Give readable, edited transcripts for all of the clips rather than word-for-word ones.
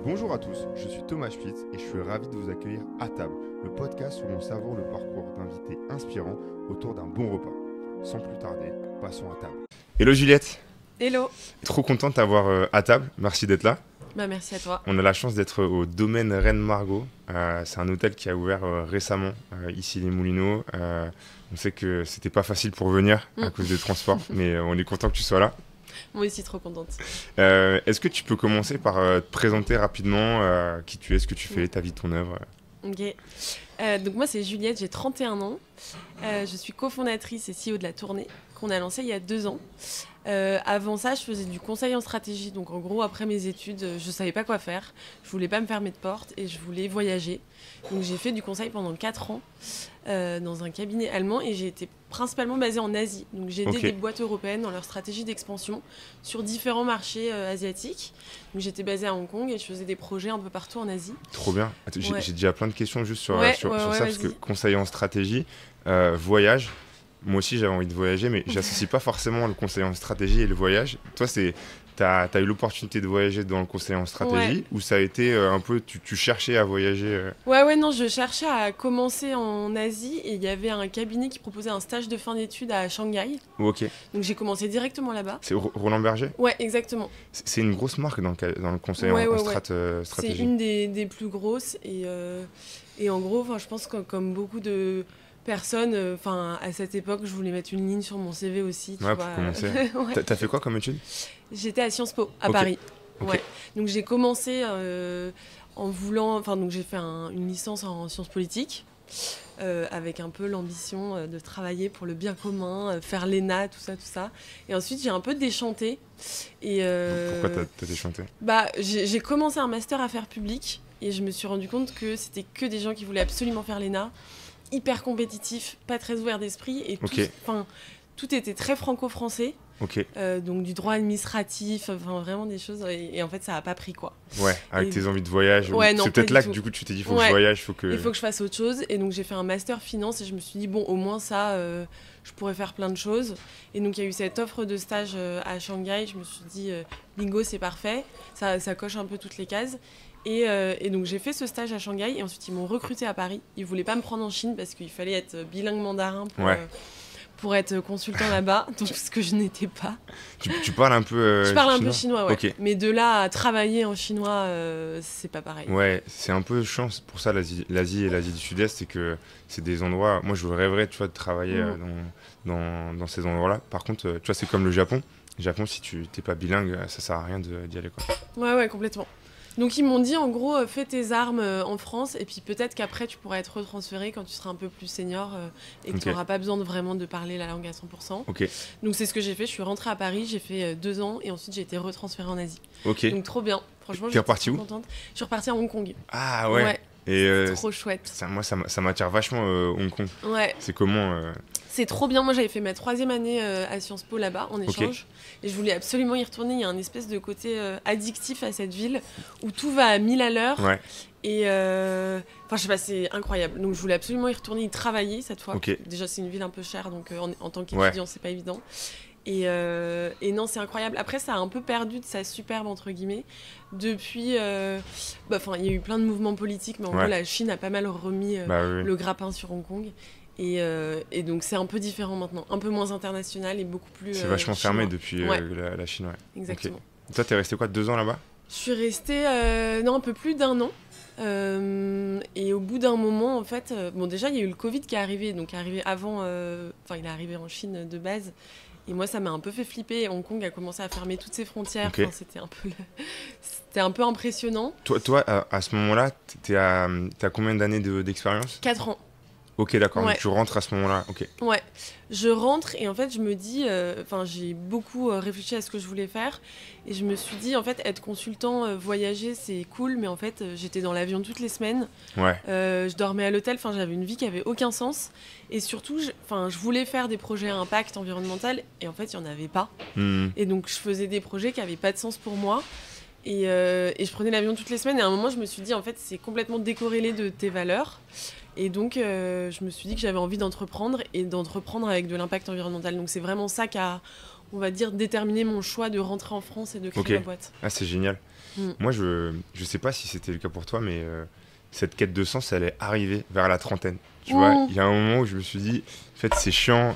Bonjour à tous, je suis Thomas Spitz et je suis ravi de vous accueillir à table, le podcast où l'on savoure le parcours d'invités inspirants autour d'un bon repas. Sans plus tarder, passons à table. Hello Juliette. Hello. Trop content de t'avoir à table, merci d'être là. Merci à toi. On a la chance d'être au domaine Reine Margot. C'est un hôtel qui a ouvert récemment ici les Moulineaux. On sait que c'était pas facile pour venir à cause des transports, mais on est content que tu sois là. Moi aussi trop contente. Est-ce que tu peux commencer par te présenter rapidement qui tu es, ce que tu fais, ta vie, ton œuvre? Ok. Donc moi c'est Juliette, j'ai 31 ans. Je suis cofondatrice et CEO de La Tournée qu'on a lancée il y a 2 ans. Avant ça, je faisais du conseil en stratégie. Donc en gros, après mes études, je savais pas quoi faire. Je voulais pas me fermer de porte et je voulais voyager. Donc j'ai fait du conseil pendant 4 ans dans un cabinet allemand et j'ai été principalement basée en Asie. Donc j'ai aidé des boîtes européennes dans leur stratégie d'expansion sur différents marchés asiatiques. Donc j'étais basée à Hong Kong et je faisais des projets un peu partout en Asie. Trop bien. Attends, Ouais. J'ai déjà plein de questions juste sur ça, vas-y. parce que conseiller en stratégie, voyage. Moi aussi, j'avais envie de voyager, mais j'associe pas forcément le conseiller en stratégie et le voyage. Toi, t'as eu l'opportunité de voyager dans le conseiller en stratégie ou ça a été un peu, tu cherchais à voyager Non, je cherchais à commencer en Asie et il y avait un cabinet qui proposait un stage de fin d'études à Shanghai. Ok. Donc j'ai commencé directement là-bas. C'est Roland Berger? Ouais, exactement. C'est une grosse marque dans le conseil en stratégie. C'est une des plus grosses et en gros, je pense que comme beaucoup de personnes, à cette époque, je voulais mettre une ligne sur mon CV aussi. Pour commencer. Ouais. T'as fait quoi comme étude? J'étais à Sciences Po, à Paris. Ok. Ouais. Donc j'ai commencé en voulant... donc j'ai fait une licence en sciences politiques, avec un peu l'ambition de travailler pour le bien commun, faire l'ENA, tout ça. Et ensuite, j'ai un peu déchanté. Et, pourquoi t'as déchanté? J'ai commencé un master affaires publiques et je me suis rendu compte que c'était que des gens qui voulaient absolument faire l'ENA, hyper compétitifs, pas très ouverts d'esprit. Et tout était très franco-français. Donc du droit administratif, vraiment des choses. Et en fait, ça n'a pas pris, quoi. Ouais, avec tes envies de voyage. C'est peut-être là que du coup tu t'es dit, il faut que je voyage. Il faut que je fasse autre chose. Et donc j'ai fait un master finance et je me suis dit, au moins ça, je pourrais faire plein de choses. Et donc il y a eu cette offre de stage à Shanghai. Je me suis dit, bingo, c'est parfait. Ça coche un peu toutes les cases. Et donc j'ai fait ce stage à Shanghai et ensuite ils m'ont recruté à Paris. Ils voulaient pas me prendre en Chine parce qu'il fallait être bilingue mandarin pour être consultant là-bas, donc ce que je n'étais pas. Tu parles un peu je parle un peu chinois, ouais. Okay. Mais de là à travailler en chinois, c'est pas pareil. Ouais, c'est un peu chiant pour ça l'Asie et l'Asie du Sud-Est, c'est que c'est des endroits. Moi, je rêverais, de travailler dans ces endroits-là. Par contre, c'est comme le Japon. Le Japon, si tu t'es pas bilingue, ça sert à rien d'y aller, quoi. Ouais, complètement. Donc ils m'ont dit en gros fais tes armes en France et puis peut-être qu'après tu pourras être retransféré quand tu seras un peu plus senior et que tu n'auras pas besoin vraiment de parler la langue à 100%. Donc c'est ce que j'ai fait, je suis rentrée à Paris, j'ai fait 2 ans et ensuite j'ai été retransférée en Asie. Donc trop bien, franchement j'étais repartie où? Contente. Je suis repartie à Hong Kong. Ah ouais. Et trop chouette. Moi ça m'attire vachement Hong Kong. Ouais. C'est comment C'est trop bien. Moi, j'avais fait ma 3e année à Sciences Po là-bas, en échange. Et je voulais absolument y retourner. Il y a un espèce de côté addictif à cette ville où tout va à 1000 à l'heure. Ouais. Et je sais pas, c'est incroyable. Donc, je voulais absolument y retourner, y travailler cette fois. Déjà, c'est une ville un peu chère, donc en tant qu'étudiant, c'est pas évident. Et non, c'est incroyable. Après, ça a un peu perdu de sa superbe, entre guillemets. Depuis, il y a eu plein de mouvements politiques, mais en gros, la Chine a pas mal remis le grappin sur Hong Kong. Et donc c'est un peu différent maintenant, un peu moins international et beaucoup plus c'est vachement chinois. fermé depuis la Chine, Exactement. Toi t'es resté 2 ans là-bas? Je suis restée un peu plus d'1 an et au bout d'un moment en fait déjà il y a eu le Covid qui est arrivé, donc avant il est arrivé en Chine de base et moi ça m'a un peu fait flipper. Hong Kong a commencé à fermer toutes ses frontières. C'était un peu impressionnant. Toi à ce moment-là t'as combien d'années d'expérience? 4 ans. Ok, d'accord, donc tu rentres à ce moment-là. Ouais, je rentre et en fait je me dis, j'ai beaucoup réfléchi à ce que je voulais faire et je me suis dit en fait être consultant, voyager c'est cool, mais en fait j'étais dans l'avion toutes les semaines, je dormais à l'hôtel, j'avais une vie qui avait aucun sens et surtout je voulais faire des projets à impact environnemental et en fait il n'y en avait pas. Et donc je faisais des projets qui n'avaient pas de sens pour moi. Et je prenais l'avion toutes les semaines et à un moment je me suis dit en fait c'est complètement décorrélé de tes valeurs et donc je me suis dit que j'avais envie d'entreprendre et d'entreprendre avec de l'impact environnemental. Donc c'est vraiment ça qui a, on va dire, déterminé mon choix de rentrer en France et de créer ma boîte. Ah c'est génial. Moi, je sais pas si c'était le cas pour toi, mais cette quête de sens, elle est arrivée vers la trentaine. Tu vois, il y a un moment où je me suis dit, en fait, c'est chiant,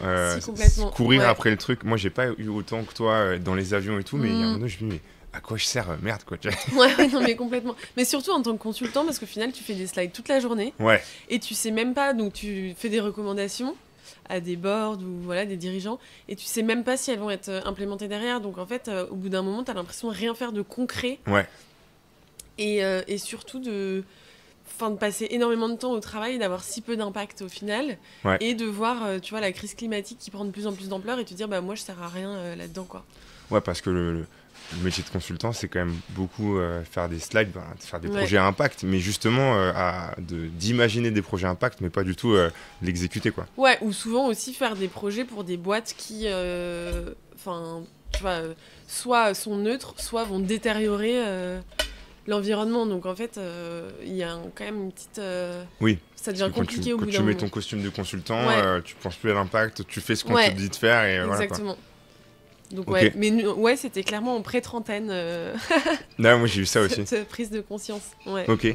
courir après le truc. Moi, j'ai pas eu autant que toi dans les avions et tout, mais il y a un moment où je me dis, mais à quoi je sers merde, quoi. Ouais, non, mais complètement. Mais surtout en tant que consultant, parce qu'au final, tu fais des slides toute la journée. Ouais. Et tu sais même pas, donc tu fais des recommandations à des boards ou voilà, des dirigeants, et tu sais même pas si elles vont être implémentées derrière. Donc en fait, au bout d'un moment, tu as l'impression de rien faire de concret. Ouais. Et surtout de passer énormément de temps au travail et d'avoir si peu d'impact au final. Ouais. Et de voir, tu vois, la crise climatique qui prend de plus en plus d'ampleur et te dire, bah moi, je sers à rien là-dedans, quoi. Ouais, parce que le métier de consultant, c'est quand même beaucoup faire des slides, faire des projets à impact, mais justement d'imaginer des projets à impact, mais pas du tout l'exécuter, quoi. Ouais, ou souvent aussi faire des projets pour des boîtes qui, tu vois, soit sont neutres, soit vont détériorer l'environnement. Donc en fait, il y a quand même une petite... Oui. Ça devient compliqué au bout d'un moment. Quand tu mets ton costume de consultant, tu penses plus à l'impact, tu fais ce qu'on te dit de faire et voilà, quoi. Exactement. Donc ouais, mais c'était clairement en pré-trentaine. Non, moi j'ai eu ça aussi. Cette prise de conscience. Ouais. Ok.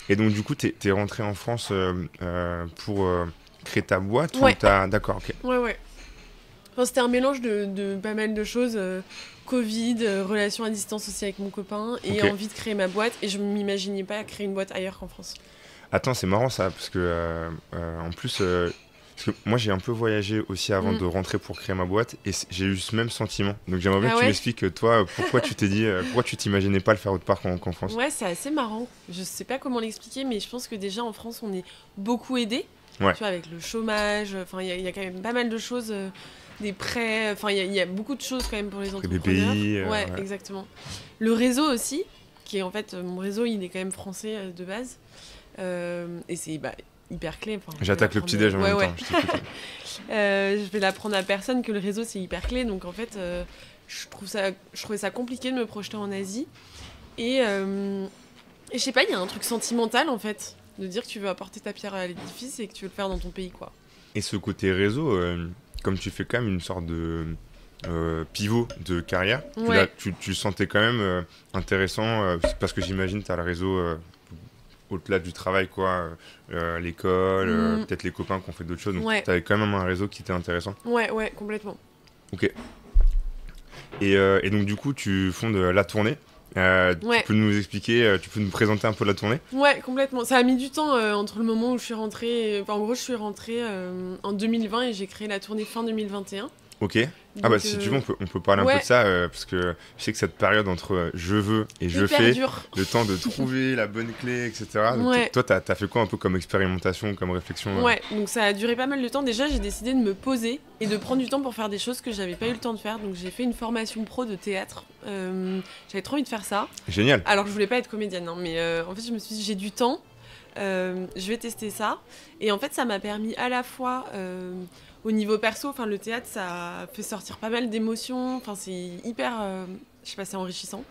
Et donc du coup, t'es rentré en France pour créer ta boîte ou D'accord, ok. Ouais. Enfin, c'était un mélange de pas mal de choses. Covid, relations à distance aussi avec mon copain et envie de créer ma boîte. Et je ne m'imaginais pas créer une boîte ailleurs qu'en France. Attends, c'est marrant ça, parce que en plus... Parce que moi, j'ai un peu voyagé aussi avant de rentrer pour créer ma boîte et j'ai eu ce même sentiment. Donc, j'aimerais bien que tu m'expliques, toi, pourquoi tu t'es dit, pourquoi tu t'imaginais pas le faire autre part qu'en France. Ouais, c'est assez marrant. Je sais pas comment l'expliquer, mais je pense que déjà en France, on est beaucoup aidé. Tu vois, avec le chômage, il y a quand même pas mal de choses, des prêts, il y a beaucoup de choses quand même pour les entrepreneurs. BPI, ouais, exactement. Le réseau aussi, qui est en fait, mon réseau, il est quand même français de base. Et c'est... hyper clé. J'attaque le petit-déj en même temps. Je vais l'apprendre à personne que le réseau, c'est hyper clé. Donc, en fait, je trouvais ça compliqué de me projeter en Asie. Et je sais pas, il y a un truc sentimental, en fait, de dire que tu veux apporter ta pierre à l'édifice et que tu veux le faire dans ton pays, quoi. Et ce côté réseau, comme tu fais quand même une sorte de pivot de carrière, tu le sentais quand même intéressant, parce que j'imagine que tu as le réseau... au-delà du travail, quoi, l'école, peut-être les copains qui ont fait d'autres choses. Donc, tu avais quand même un réseau qui était intéressant. Ouais, complètement. Ok. Et donc, du coup, tu fondes La Tournée. Tu peux nous expliquer, tu peux nous présenter un peu La Tournée? Ouais, complètement. Ça a mis du temps entre le moment où je suis rentrée... en gros, je suis rentrée en 2020 et j'ai créé La Tournée fin 2021. Ok. Donc, si tu veux, on peut parler un peu de ça, parce que je sais que cette période entre je veux et je fais, le temps de trouver la bonne clé, etc. Donc, toi, t'as fait quoi un peu comme expérimentation, comme réflexion? Ouais, donc ça a duré pas mal de temps. Déjà, j'ai décidé de me poser et de prendre du temps pour faire des choses que j'avais pas eu le temps de faire. Donc, j'ai fait une formation pro de théâtre. J'avais trop envie de faire ça. Génial. Alors, je voulais pas être comédienne, hein, mais en fait, je me suis dit, j'ai du temps, je vais tester ça. Et en fait, ça m'a permis à la fois... au niveau perso, le théâtre, ça fait sortir pas mal d'émotions. C'est hyper, je sais pas, c'est enrichissant.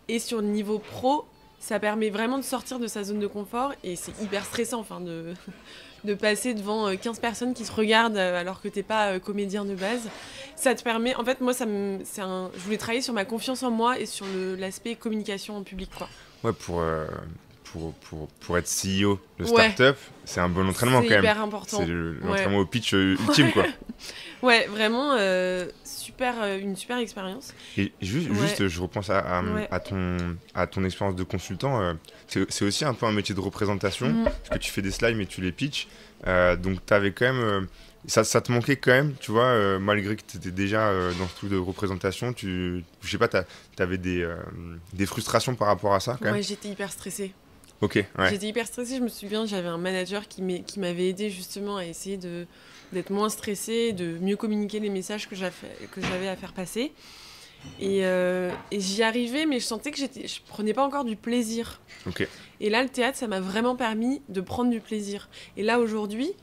Et sur le niveau pro, ça permet vraiment de sortir de sa zone de confort. Et c'est hyper stressant, de passer devant 15 personnes qui se regardent alors que t'es pas comédien de base. Ça te permet, en fait, moi, je voulais travailler sur ma confiance en moi et sur l'aspect communication en public, quoi. Ouais, pour être CEO de start-up, c'est un bon entraînement quand même. C'est hyper important. C'est l'entraînement au pitch ultime, quoi. Ouais, vraiment, une super expérience. Et juste je repense à ton expérience de consultant. C'est aussi un peu un métier de représentation, parce que tu fais des slides, mais tu les pitches. Donc, tu avais quand même... ça te manquait quand même, tu vois, malgré que tu étais déjà dans ce truc de représentation. Je sais pas, tu avais des frustrations par rapport à ça, quand même? Ouais, j'étais hyper stressée. Ok, ouais. J'étais hyper stressée, je me souviens, j'avais un manager qui m'avait aidé justement à essayer d'être moins stressée, de mieux communiquer les messages que j'avais à faire passer. Et j'y arrivais, mais je sentais que je prenais pas encore du plaisir. Okay. Et là, le théâtre, ça m'a vraiment permis de prendre du plaisir. Et là, aujourd'hui,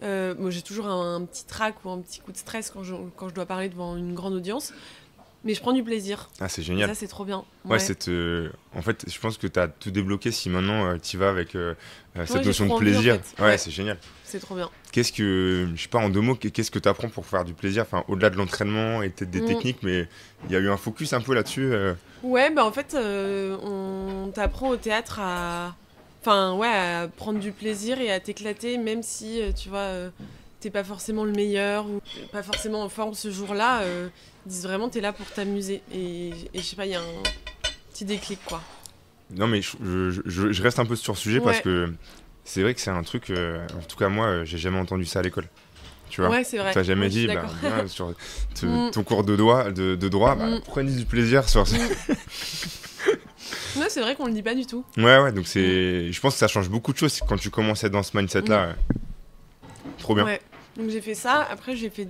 moi, j'ai toujours un petit trac ou un petit coup de stress quand je dois parler devant une grande audience. mais je prends du plaisir. Ah, c'est génial. Et ça, c'est trop bien. Ouais, en fait, je pense que tu as tout débloqué si maintenant tu vas avec cette notion de plaisir. En fait. Ouais, c'est génial. C'est trop bien. Qu'est-ce que, je sais pas, en 2 mots, qu'est-ce que tu apprends pour faire du plaisir? Enfin, au-delà de l'entraînement et peut-être des techniques, mais il y a eu un focus un peu là-dessus. Ouais, bah en fait, on t'apprend au théâtre à prendre du plaisir et à t'éclater, même si, tu vois, t'es pas forcément le meilleur ou pas forcément en forme ce jour-là. Ils disent vraiment, t'es là pour t'amuser. Et je sais pas, il y a un petit déclic, quoi. Non, mais je reste un peu sur ce sujet parce que c'est vrai que c'est un truc, en tout cas moi, j'ai jamais entendu ça à l'école. Tu vois, ouais, c'est vrai. T'as jamais dit, bien, sur ton cours de droit, prenez du plaisir sur ça. Non, c'est vrai qu'on le dit pas du tout. Ouais, donc je pense que ça change beaucoup de choses quand tu commences à être dans ce mindset-là. Trop bien. Ouais, donc j'ai fait ça. Après, j'ai fait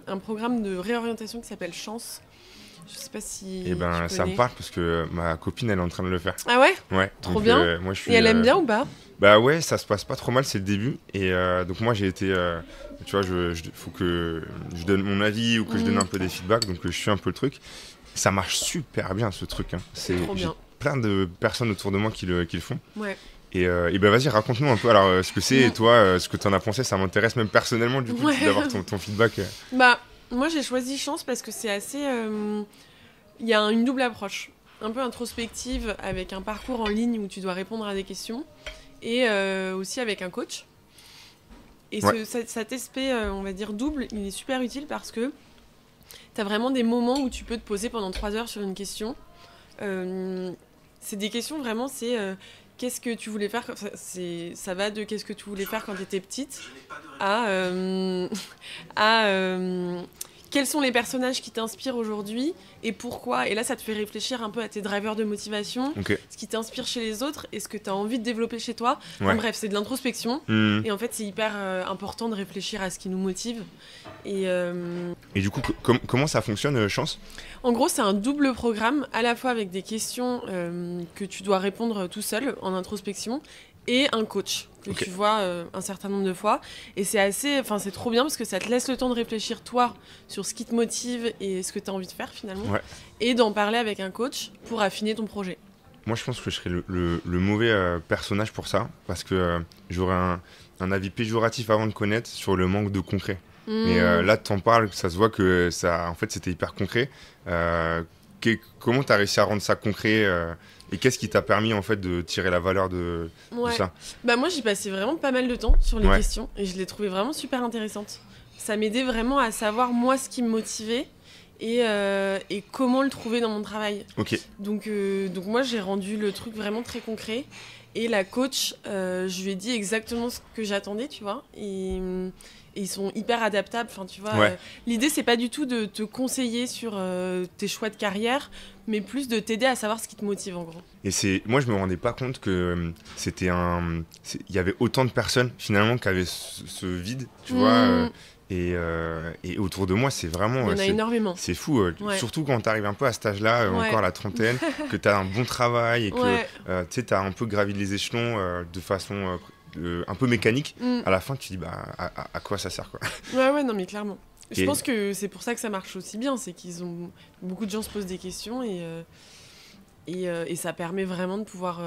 un programme de réorientation qui s'appelle Chance. Je sais pas si. Et ça me parle parce que ma copine, elle est en train de le faire. Ah ouais? Ouais. Trop bien. Moi, je suis, et elle aime bien ou pas? Bah ouais, ça se passe pas trop mal, c'est le début. Et donc moi, j'ai été. Tu vois, faut que je donne mon avis ou que je donne un peu des feedbacks. Donc je suis un peu le truc. Ça marche super bien ce truc. Hein. C'est trop bien. J'ai plein de personnes autour de moi qui le font. Ouais. Et vas-y, raconte-nous un peu alors ce que c'est et toi, ce que t'en as pensé. Ça m'intéresse même personnellement du coup d'avoir ton feedback. Bah, moi j'ai choisi Chance parce que c'est assez. Il y a une double approche, un peu introspective avec un parcours en ligne où tu dois répondre à des questions et aussi avec un coach. Et cet aspect, on va dire double, il est super utile parce que t'as vraiment des moments où tu peux te poser pendant 3 heures sur une question. C'est des questions vraiment, c'est qu'est-ce que tu voulais faire, ça va de qu'est-ce que tu voulais faire quand tu étais petite à quels sont les personnages qui t'inspirent aujourd'hui et pourquoi. Et là, ça te fait réfléchir un peu à tes drivers de motivation, ce qui t'inspire chez les autres et ce que tu as envie de développer chez toi. Ouais. Enfin, bref, c'est de l'introspection. Et en fait, c'est hyper important de réfléchir à ce qui nous motive. Et du coup, comment ça fonctionne, Chance ? En gros, c'est un double programme, à la fois avec des questions que tu dois répondre tout seul en introspection et un coach que tu vois un certain nombre de fois. Et c'est trop bien parce que ça te laisse le temps de réfléchir toi sur ce qui te motive et ce que tu as envie de faire finalement. Ouais. Et d'en parler avec un coach pour affiner ton projet. Moi, je pense que je serais le mauvais personnage pour ça parce que j'aurais un avis péjoratif avant de connaître sur le manque de concret. Mais là, t'en parles, ça se voit que en fait, c'était hyper concret. Comment t'as réussi à rendre ça concret et qu'est-ce qui t'a permis en fait de tirer la valeur de ça ? Bah moi, j'y passais vraiment pas mal de temps sur les questions et je les trouvais vraiment super intéressantes. Ça m'aidait vraiment à savoir moi ce qui me motivait et comment le trouver dans mon travail. Donc moi, j'ai rendu le truc vraiment très concret. Et la coach, je lui ai dit exactement ce que j'attendais, tu vois. Et ils sont hyper adaptables. Enfin, tu vois, l'idée, c'est pas du tout de te conseiller sur tes choix de carrière, mais plus de t'aider à savoir ce qui te motive, en gros. Et moi, je me rendais pas compte que il y avait autant de personnes, finalement, qui avaient ce vide, tu vois. Et autour de moi, c'est vraiment... Il y en a énormément. C'est fou, surtout quand tu arrives un peu à cet âge-là, encore à la trentaine, que tu as un bon travail et que tu as un peu gravi les échelons de façon un peu mécanique. À la fin, tu te dis, à quoi ça sert, quoi. Ouais, non, mais clairement. Je pense que c'est pour ça que ça marche aussi bien, c'est beaucoup de gens se posent des questions et ça permet vraiment de pouvoir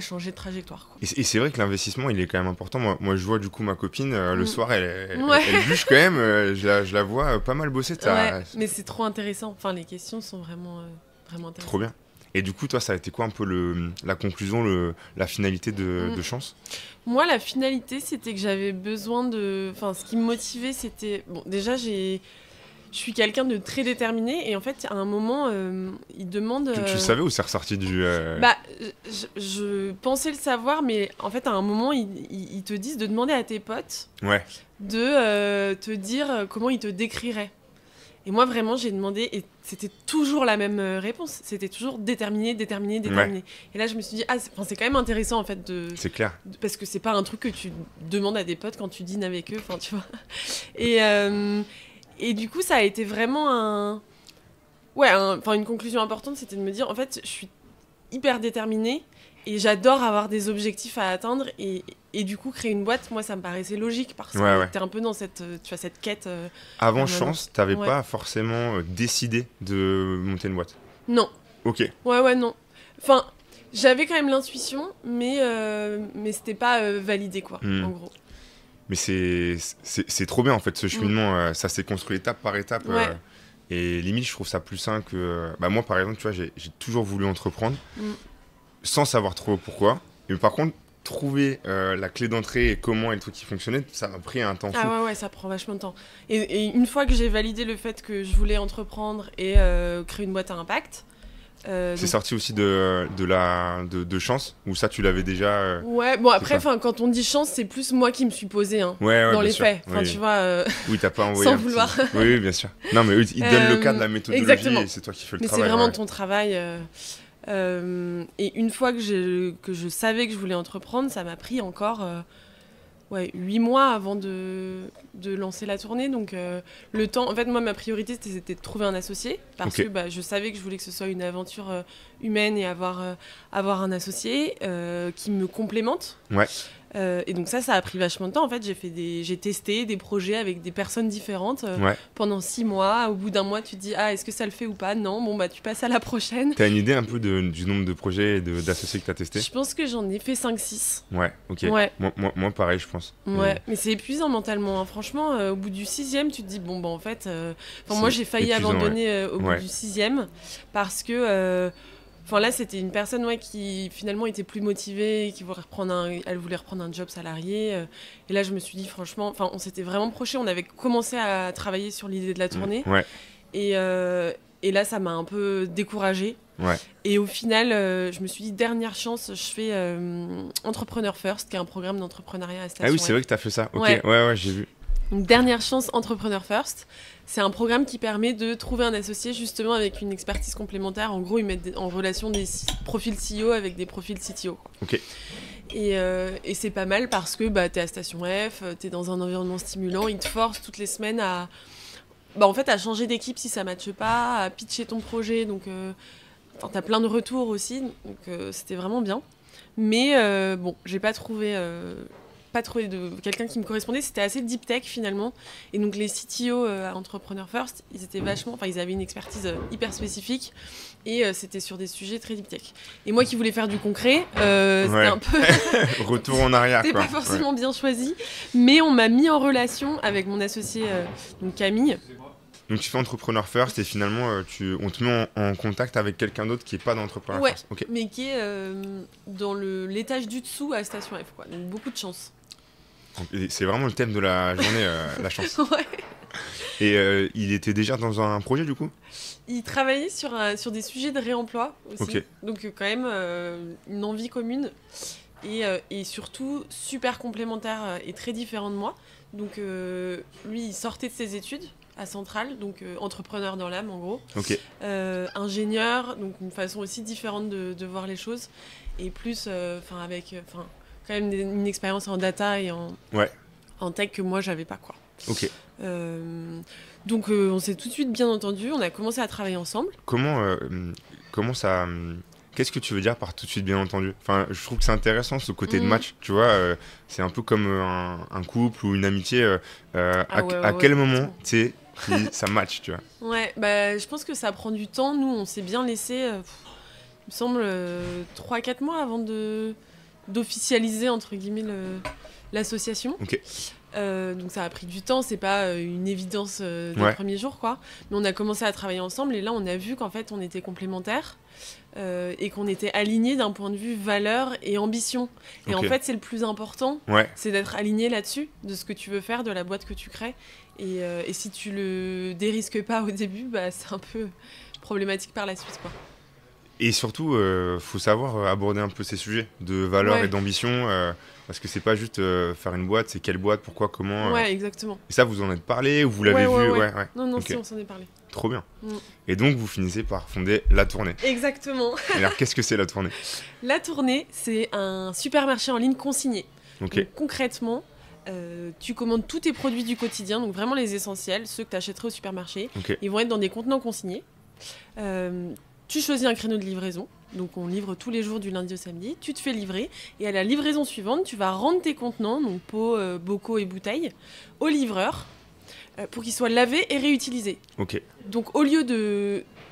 changer de trajectoire, quoi. Et c'est vrai que l'investissement, il est quand même important. Moi je vois du coup ma copine, le soir, elle bûche quand même. Je la vois pas mal bosser. Mais c'est trop intéressant. Enfin, les questions sont vraiment intéressantes. Trop bien. Et du coup, toi, ça a été quoi un peu la conclusion, la finalité de Chance ? Moi, la finalité, c'était que j'avais besoin de... Enfin, ce qui me motivait, c'était... Bon, déjà, je suis quelqu'un de très déterminé et en fait, à un moment, il demande... Tu le savais ou c'est ressorti du... Bah, je pensais le savoir, mais en fait, à un moment, ils te disent de demander à tes potes de te dire comment ils te décriraient. Et moi, vraiment, j'ai demandé, et c'était toujours la même réponse. C'était toujours déterminé. Ouais. Et là, je me suis dit, c'est quand même intéressant, en fait, c'est clair. Parce que c'est pas un truc que tu demandes à des potes quand tu dînes avec eux, enfin, tu vois. Et du coup, ça a été vraiment une conclusion importante, c'était de me dire, en fait, je suis hyper déterminée et j'adore avoir des objectifs à atteindre et du coup créer une boîte, moi ça me paraissait logique parce que t'es un peu dans cette quête. Avant Chance, t'avais pas forcément décidé de monter une boîte? Non. Ok. Ouais, non. Enfin, j'avais quand même l'intuition, mais c'était pas validé, quoi, en gros. Mais c'est trop bien, en fait, ce cheminement. Ça s'est construit étape par étape. Et limite, je trouve ça plus sain que... moi, par exemple, tu vois, j'ai toujours voulu entreprendre sans savoir trop pourquoi. Mais par contre, trouver la clé d'entrée et comment et le truc qui fonctionnait, ça m'a pris un temps fou. Ah ouais, ça prend vachement de temps. Et une fois que j'ai validé le fait que je voulais entreprendre et créer une boîte à impact... c'est sorti aussi de Chance, ou ça tu l'avais déjà Ouais, bon après quand on dit Chance, c'est plus moi qui me suis posée dans les faits. Tu vois oui, t'as pas envoyé sans vouloir. Oui, bien sûr. Non mais il donne le cadre, la méthodologie. Exactement. Et c'est toi qui fais le mais travail. Mais c'est vraiment ton travail. Et une fois que je savais que je voulais entreprendre, ça m'a pris encore 8 mois avant de lancer la tournée. Donc le temps, en fait moi ma priorité c'était de trouver un associé parce que je savais que je voulais que ce soit une aventure humaine et avoir un associé qui me complémente. Et donc ça a pris vachement de temps. En fait j'ai testé des projets avec des personnes différentes pendant 6 mois. Au bout d'un mois tu te dis est-ce que ça le fait ou pas? Non, bon tu passes à la prochaine. T'as une idée un peu du nombre de projets et d'associés que t'as testé? Je pense que j'en ai fait 5-6. Ouais, ok. Moi pareil je pense. Ouais, mais c'est épuisant mentalement. Franchement, au bout du 6e, tu te dis en fait... moi j'ai failli abandonner au bout du 6e parce que... là, c'était une personne qui finalement était plus motivée, elle voulait reprendre un job salarié. Et là, je me suis dit, franchement, on s'était vraiment prochés. On avait commencé à travailler sur l'idée de la tournée. Et là, ça m'a un peu découragée. Et au final, je me suis dit, dernière chance, je fais Entrepreneur First, qui est un programme d'entrepreneuriat à Station F. Ah oui, c'est vrai que tu as fait ça. Ok, ouais, j'ai vu. Donc, dernière chance, Entrepreneur First. C'est un programme qui permet de trouver un associé justement avec une expertise complémentaire. En gros, ils mettent en relation des profils CEO avec des profils CTO. Ok. Et c'est pas mal parce que t'es à Station F, t'es dans un environnement stimulant, ils te forcent toutes les semaines à changer d'équipe si ça matche pas, à pitcher ton projet. Donc, t'as plein de retours aussi, donc c'était vraiment bien. Mais j'ai pas trouvé de quelqu'un qui me correspondait. C'était assez deep tech finalement. Et donc les CTO à Entrepreneur First, ils étaient ils avaient une expertise hyper spécifique et c'était sur des sujets très deep tech. Et moi qui voulais faire du concret, c'était un peu... Retour en arrière. C'était pas forcément bien choisi. Mais on m'a mis en relation avec mon associé, donc Camille. Donc tu fais Entrepreneur First et finalement on te met en contact avec quelqu'un d'autre qui n'est pas dans Entrepreneur First. Okay. Mais qui est dans l'étage du dessous à Station F. Donc beaucoup de chance. C'est vraiment le thème de la journée, la chance. Et il était déjà dans un projet du coup? Il travaillait sur des sujets de réemploi aussi. Donc quand même une envie commune et surtout super complémentaire et très différent de moi. Donc lui il sortait de ses études à Centrale, donc entrepreneur dans l'âme en gros. Ingénieur, donc une façon aussi différente de voir les choses et plus avec quand même une expérience en data et en tech que moi j'avais pas quoi. Donc on s'est tout de suite bien entendu, on a commencé à travailler ensemble. Comment ça qu'est-ce que tu veux dire par tout de suite bien entendu? Je trouve que c'est intéressant ce côté de match, tu vois, c'est un peu comme un couple ou une amitié. À quel moment tu sais ça match, tu vois? Ouais, je pense que ça prend du temps. Nous on s'est bien laissé, il me semble 3-4 mois avant d'officialiser entre guillemets l'association. Donc ça a pris du temps, c'est pas une évidence des premiers jours quoi. Mais on a commencé à travailler ensemble et là on a vu qu'en fait on était complémentaires et qu'on était alignés d'un point de vue valeur et ambition. Et en fait c'est le plus important, c'est d'être aligné là-dessus, de ce que tu veux faire, de la boîte que tu crées. Et si tu le dérisques pas au début, c'est un peu problématique par la suite quoi. Et surtout, faut savoir aborder un peu ces sujets de valeur et d'ambition, parce que c'est pas juste faire une boîte, c'est quelle boîte, pourquoi, comment. Ouais, exactement. Et ça, vous en êtes parlé ou vous l'avez vu? Non, si, on s'en est parlé. Trop bien. Et donc, vous finissez par fonder La Tournée. Exactement. Alors, qu'est-ce que c'est La Tournée? La Tournée, c'est un supermarché en ligne consigné. Donc, concrètement, tu commandes tous tes produits du quotidien, donc vraiment les essentiels, ceux que tu achèterais au supermarché. Ils vont être dans des contenants consignés. Tu choisis un créneau de livraison, Donc on livre tous les jours du lundi au samedi. Tu te fais livrer et à la livraison suivante, tu vas rendre tes contenants, donc pots, bocaux et bouteilles, au livreur pour qu'ils soient lavés et réutilisés. Ok. Donc au lieu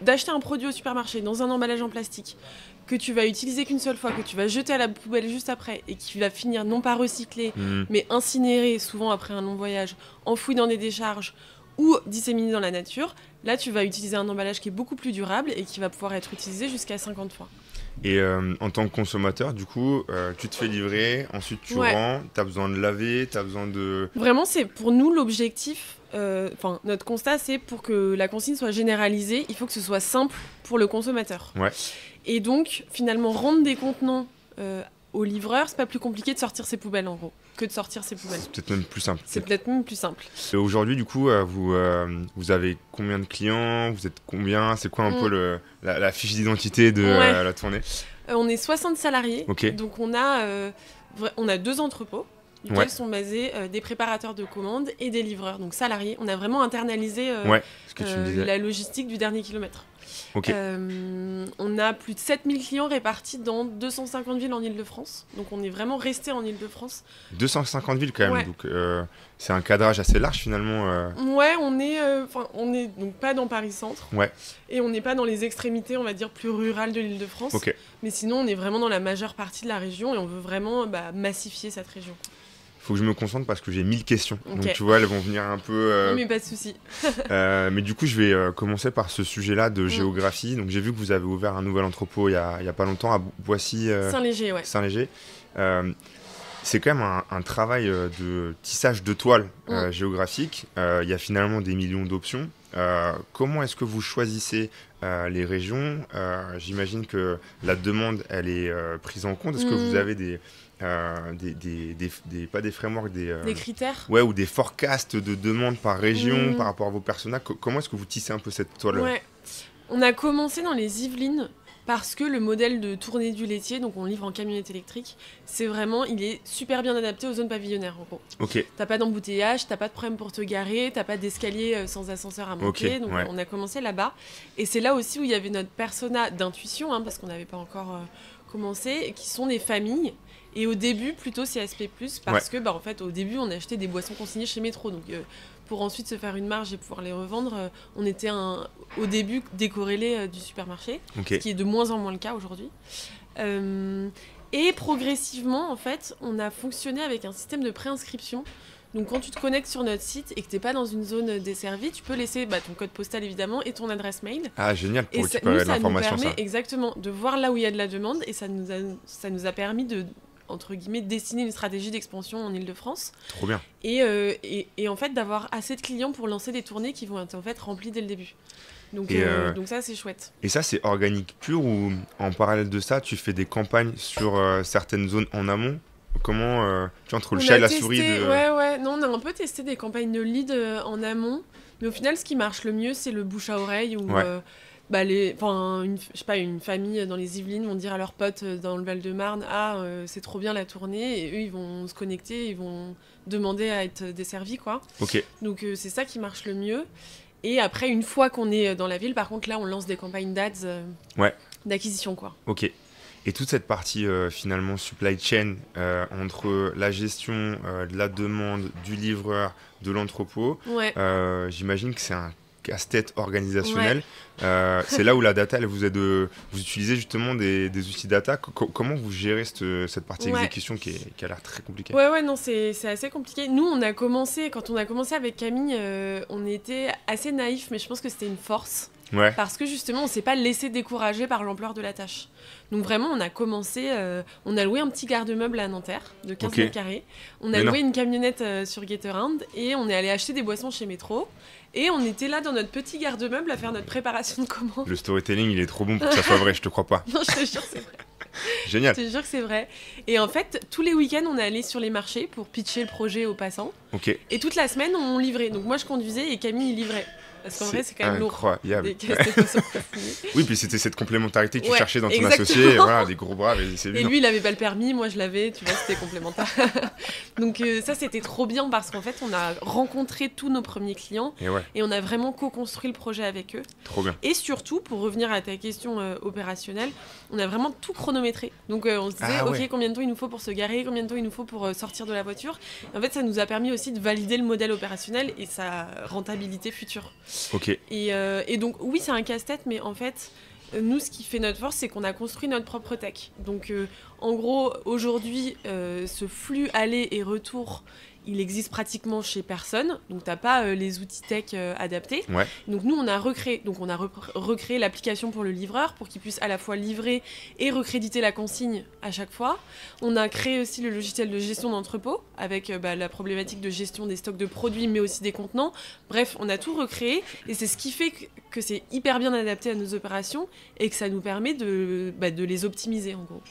d'acheter un produit au supermarché dans un emballage en plastique que tu vas utiliser qu'une seule fois, que tu vas jeter à la poubelle juste après et qui va finir non pas recyclé, mais incinéré, souvent après un long voyage, enfoui dans des décharges ou disséminé dans la nature, là tu vas utiliser un emballage qui est beaucoup plus durable et qui va pouvoir être utilisé jusqu'à 50 fois. Et en tant que consommateur, du coup, tu te fais livrer, ensuite tu rends, tu as besoin de laver, tu as besoin de... Vraiment, c'est pour nous l'objectif, notre constat, c'est pour que la consigne soit généralisée, il faut que ce soit simple pour le consommateur. Ouais. Et donc, finalement, rendre des contenants au livreur, c'est pas plus compliqué de sortir ses poubelles, en gros, que de sortir ses poubelles. C'est peut-être même plus simple. C'est peut-être même plus simple. Aujourd'hui, du coup, vous avez combien de clients? Vous êtes combien? C'est quoi un peu la fiche d'identité de la tournée? On est 60 salariés, okay. Donc on a 2 entrepôts, duquel sont basés des préparateurs de commandes et des livreurs, donc salariés. On a vraiment internalisé la logistique du dernier kilomètre. Okay. On a plus de 7000 clients répartis dans 250 villes en Île-de-France. Donc on est vraiment resté en Île-de-France. 250 villes quand même, donc c'est un cadrage assez large finalement. Ouais, on est donc pas dans Paris-Centre. Ouais. Et on n'est pas dans les extrémités, on va dire, plus rurales de l'Île-de-France. Okay. Mais sinon, on est vraiment dans la majeure partie de la région et on veut vraiment massifier cette région. Faut que je me concentre parce que j'ai 1000 questions. Okay. Donc tu vois, elles vont venir un peu... Non mais pas de souci. Mais du coup, je vais commencer par ce sujet-là de géographie. Donc j'ai vu que vous avez ouvert un nouvel entrepôt il y a pas longtemps à Boissy. Saint-Léger, ouais. Saint-Léger. C'est quand même un travail de tissage de toile géographique. Il y a finalement des millions d'options. Comment est-ce que vous choisissez les régions? J'imagine que la demande, elle est prise en compte. Est-ce que vous avez pas des frameworks, des critères, ou des forecasts de demande par région par rapport à vos personas? Comment est-ce que vous tissez un peu cette toile? On a commencé dans les Yvelines parce que le modèle de tournée du laitier, donc on livre en camionnette électrique, il est super bien adapté aux zones pavillonnaires en gros. Okay. T'as pas d'embouteillage, t'as pas de problème pour te garer, t'as pas d'escalier sans ascenseur à monter, donc on a commencé là-bas. Et c'est là aussi où il y avait notre persona d'intuition, parce qu'on n'avait pas encore commencé, qui sont des familles. Et au début, plutôt CSP+, parce que en fait, au début, on achetait des boissons consignées chez Métro. Donc, pour ensuite se faire une marge et pouvoir les revendre, on était au début décorrélé du supermarché, ce qui est de moins en moins le cas aujourd'hui. Et progressivement, en fait, on a fonctionné avec un système de préinscription. Donc, quand tu te connectes sur notre site et que tu n'es pas dans une zone desservie, tu peux laisser ton code postal, évidemment, et ton adresse mail. Ah, génial, pour récupérer de l'information, ça. Exactement, de voir là où il y a de la demande. Et ça nous a permis de, entre guillemets, dessiner une stratégie d'expansion en Île-de-France. Trop bien. Et en fait, d'avoir assez de clients pour lancer des tournées qui vont être en fait remplies dès le début. Donc ça, c'est chouette. Et ça, c'est organique pur ou en parallèle de ça, tu fais des campagnes sur certaines zones en amont? Comment, entre le chat et la souris Non, on a un peu testé des campagnes de lead en amont. Mais au final, ce qui marche le mieux, c'est le bouche à oreille où... une famille dans les Yvelines vont dire à leurs potes dans le Val-de-Marne c'est trop bien la tournée, et eux ils vont se connecter, ils vont demander à être desservis, quoi. Donc c'est ça qui marche le mieux. Et après, une fois qu'on est dans la ville, par contre là on lance des campagnes d'ads d'acquisition, quoi. Et toute cette partie finalement supply chain entre la gestion de la demande, du livreur, de l'entrepôt, j'imagine que c'est un casse-tête organisationnel. C'est là où la data, vous utilisez justement des outils data. Comment vous gérez cette partie exécution qui a l'air très compliquée? Non, c'est assez compliqué. Nous, quand on a commencé avec Camille, on était assez naïfs, mais je pense que c'était une force. Parce que justement, on ne s'est pas laissé décourager par l'ampleur de la tâche. Donc vraiment, on a commencé, on a loué un petit garde-meuble à Nanterre de 15 mètres carrés. On a loué une camionnette sur Gatorand et on est allé acheter des boissons chez Métro. Et on était là dans notre petit garde-meuble à faire notre préparation de commande. Le storytelling, il est trop bon pour que ça soit vrai, je te crois pas. Non, je te jure, c'est vrai. Génial. Je te jure que c'est vrai. Et en fait, tous les week-ends, on est allé sur les marchés pour pitcher le projet aux passants. Et toute la semaine, on livrait. Donc moi, je conduisais et Camille, il livrait. Parce qu'en vrai, c'est quand même lourd. Incroyable. Des caisses de poissons confinés. Oui, puis c'était cette complémentarité que tu cherchais dans ton exactement. associé. Voilà, des gros bras. Et lui, il avait pas le permis, moi je l'avais, tu vois, c'était complémentaire. Donc ça, c'était trop bien parce qu'en fait, on a rencontré tous nos premiers clients et on a vraiment co-construit le projet avec eux. Trop bien. Et surtout, pour revenir à ta question opérationnelle, on a vraiment tout chronométré. Donc on se disait, ok, combien de temps il nous faut pour se garer, combien de temps il nous faut pour sortir de la voiture. Et en fait, ça nous a permis aussi de valider le modèle opérationnel et sa rentabilité future. Ok. Et donc, oui, c'est un casse-tête, mais en fait, nous, ce qui fait notre force, c'est qu'on a construit notre propre tech. Donc, en gros, aujourd'hui, ce flux aller et retour, il existe pratiquement chez personne. Donc, tu n'as pas les outils tech adaptés. Ouais. Donc, nous, on a recréé. Donc, on a recréé l'application pour le livreur pour qu'il puisse à la fois livrer et recréditer la consigne à chaque fois. On a créé aussi le logiciel de gestion d'entrepôt avec la problématique de gestion des stocks de produits, mais aussi des contenants. Bref, on a tout recréé et c'est ce qui fait que c'est hyper bien adapté à nos opérations et que ça nous permet de les optimiser, en gros.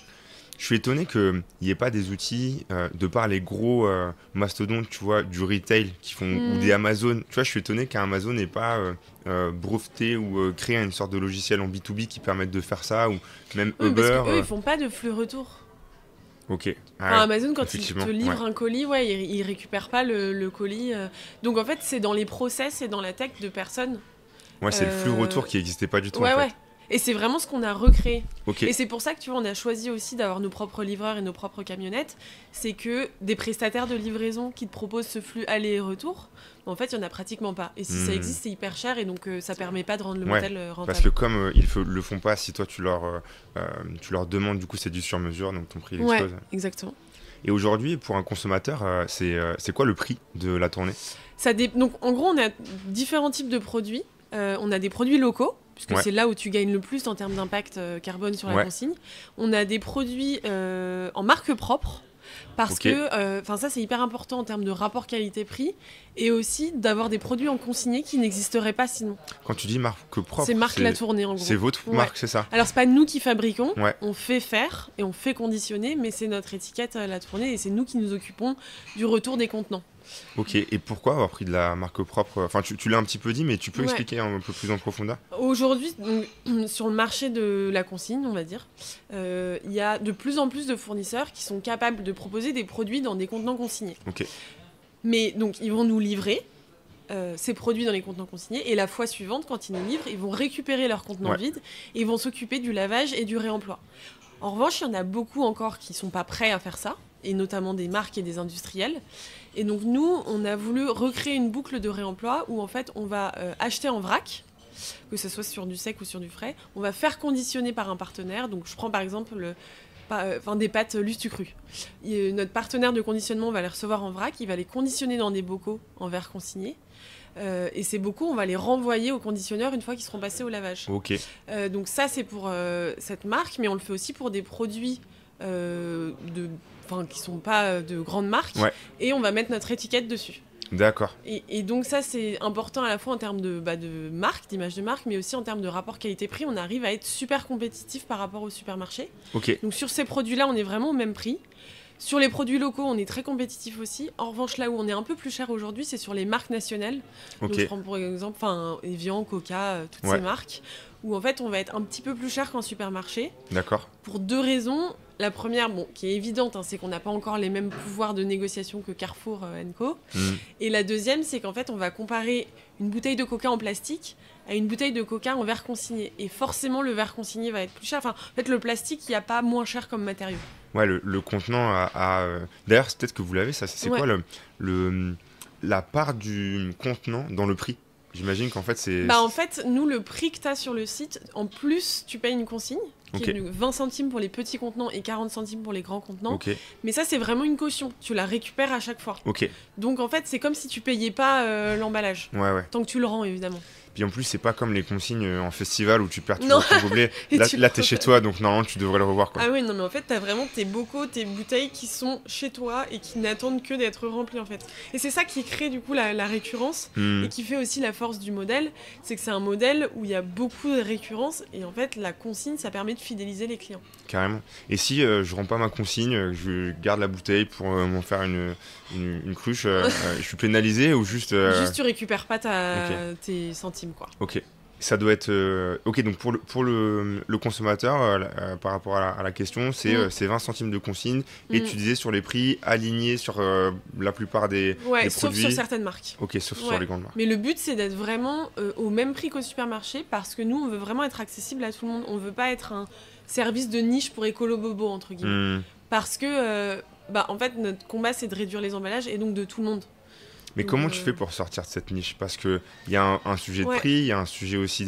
Je suis étonné qu'il n'y ait pas des outils, de par les gros mastodontes, tu vois, du retail qui font, ou des Amazon. Tu vois, je suis étonné qu'Amazon n'ait pas breveté ou créé une sorte de logiciel en B2B qui permette de faire ça, ou même Uber. Parce qu'eux, ils font pas de flux retour. Ok. Amazon, quand il te livre un colis, il récupère pas le colis. Donc en fait, c'est dans les process et dans la tech de personnes. Ouais, c'est le flux retour qui n'existait pas du tout. en fait. Et c'est vraiment ce qu'on a recréé. Okay. Et c'est pour ça que tu vois, on a choisi aussi d'avoir nos propres livreurs et nos propres camionnettes. C'est que des prestataires de livraison qui te proposent ce flux aller et retour, en fait, il n'y en a pratiquement pas. Et si ça existe, c'est hyper cher et donc ça ne permet pas de rendre le modèle rentable. Parce que comme ils ne le font pas, si toi tu leur demandes, du coup c'est du sur-mesure, donc ton prix explose. Ouais, exactement. Et aujourd'hui, pour un consommateur, c'est quoi le prix de la tournée ? Donc en gros, on a différents types de produits. On a des produits locaux, puisque c'est là où tu gagnes le plus en termes d'impact carbone sur la consigne. On a des produits en marque propre, parce que ça c'est hyper important en termes de rapport qualité-prix, et aussi d'avoir des produits en consigné qui n'existeraient pas sinon. Quand tu dis marque propre, c'est marque La Tournée en gros. C'est votre marque, c'est ça ? Alors c'est pas nous qui fabriquons, on fait faire et on fait conditionner, mais c'est notre étiquette La Tournée et c'est nous qui nous occupons du retour des contenants. Ok, et pourquoi avoir pris de la marque propre ? Enfin, tu l'as un petit peu dit, mais tu peux expliquer un peu plus en profondeur ? Aujourd'hui, sur le marché de la consigne, on va dire, il y a de plus en plus de fournisseurs qui sont capables de proposer des produits dans des contenants consignés. Ok. Mais donc, ils vont nous livrer ces produits dans les contenants consignés, et la fois suivante, quand ils nous livrent, ils vont récupérer leurs contenants vides et ils vont s'occuper du lavage et du réemploi. En revanche, il y en a beaucoup encore qui ne sont pas prêts à faire ça, et notamment des marques et des industriels. Et donc nous, on a voulu recréer une boucle de réemploi où en fait on va acheter en vrac, que ce soit sur du sec ou sur du frais, on va faire conditionner par un partenaire. Donc je prends par exemple des pâtes Lustucru. Notre partenaire de conditionnement va les recevoir en vrac, il va les conditionner dans des bocaux en verre consigné. Et ces bocaux, on va les renvoyer au conditionneur une fois qu'ils seront passés au lavage. Ok. Donc ça, c'est pour cette marque, mais on le fait aussi pour des produits qui sont pas de grandes marques, et on va mettre notre étiquette dessus. D'accord. Et donc ça, c'est important à la fois en termes de marque, d'image de marque, mais aussi en termes de rapport qualité-prix. On arrive à être super compétitif par rapport au supermarché. Ok. Donc sur ces produits-là, on est vraiment au même prix. Sur les produits locaux, on est très compétitif aussi. En revanche, là où on est un peu plus cher aujourd'hui, c'est sur les marques nationales. Donc je prends pour exemple Evian, Coca, toutes ces marques, où en fait on va être un petit peu plus cher qu'en supermarché. D'accord. Pour deux raisons. La première, qui est évidente, c'est qu'on n'a pas encore les mêmes pouvoirs de négociation que Carrefour & Co. Et la deuxième, c'est qu'en fait, on va comparer une bouteille de Coca en plastique à une bouteille de Coca en verre consigné. Et forcément, le verre consigné va être plus cher. Enfin, en fait, le plastique, il n'y a pas moins cher comme matériau. Ouais, le contenant a... D'ailleurs, c'est peut-être que vous l'avez, ça. C'est quoi la part du contenant dans le prix ? J'imagine qu'en fait, c'est... En fait, nous, le prix que tu as sur le site, en plus, tu payes une consigne, qui est de 20 centimes pour les petits contenants et 40 centimes pour les grands contenants. Mais ça, c'est vraiment une caution. Tu la récupères à chaque fois. Donc, en fait, c'est comme si tu payais pas l'emballage. Tant que tu le rends, évidemment. Puis en plus, c'est pas comme les consignes en festival où tu perds toujours ton gobelet. Là, t'es chez toi, donc normalement, tu devrais le revoir, quoi. Ah oui, non, mais en fait, t'as vraiment tes bocaux, tes bouteilles qui sont chez toi et qui n'attendent que d'être remplies, en fait. Et c'est ça qui crée, du coup, la récurrence et qui fait aussi la force du modèle. C'est que c'est un modèle où il y a beaucoup de récurrence et en fait, la consigne, ça permet de fidéliser les clients. Carrément. Et si je rends pas ma consigne, je garde la bouteille pour m'en faire une cruche, je suis pénalisé ou juste... Juste, tu récupères pas tes centimes centimes, quoi. Ok. Ça doit être... Ok, donc pour le consommateur, par rapport à la question, c'est 20 centimes de consigne. Et tu disais sur les prix alignés sur la plupart des sauf produits. sur certaines marques. Ok, sauf sur les grandes marques. Mais le but, c'est d'être vraiment au même prix qu'au supermarché, parce que nous, on veut vraiment être accessible à tout le monde. On veut pas être un service de niche pour écolo-bobo, entre guillemets. Parce que, en fait, notre combat, c'est de réduire les emballages, et donc de tout le monde. Mais comment tu fais pour sortir de cette niche? Parce qu'il y a un sujet de prix, il y a un sujet aussi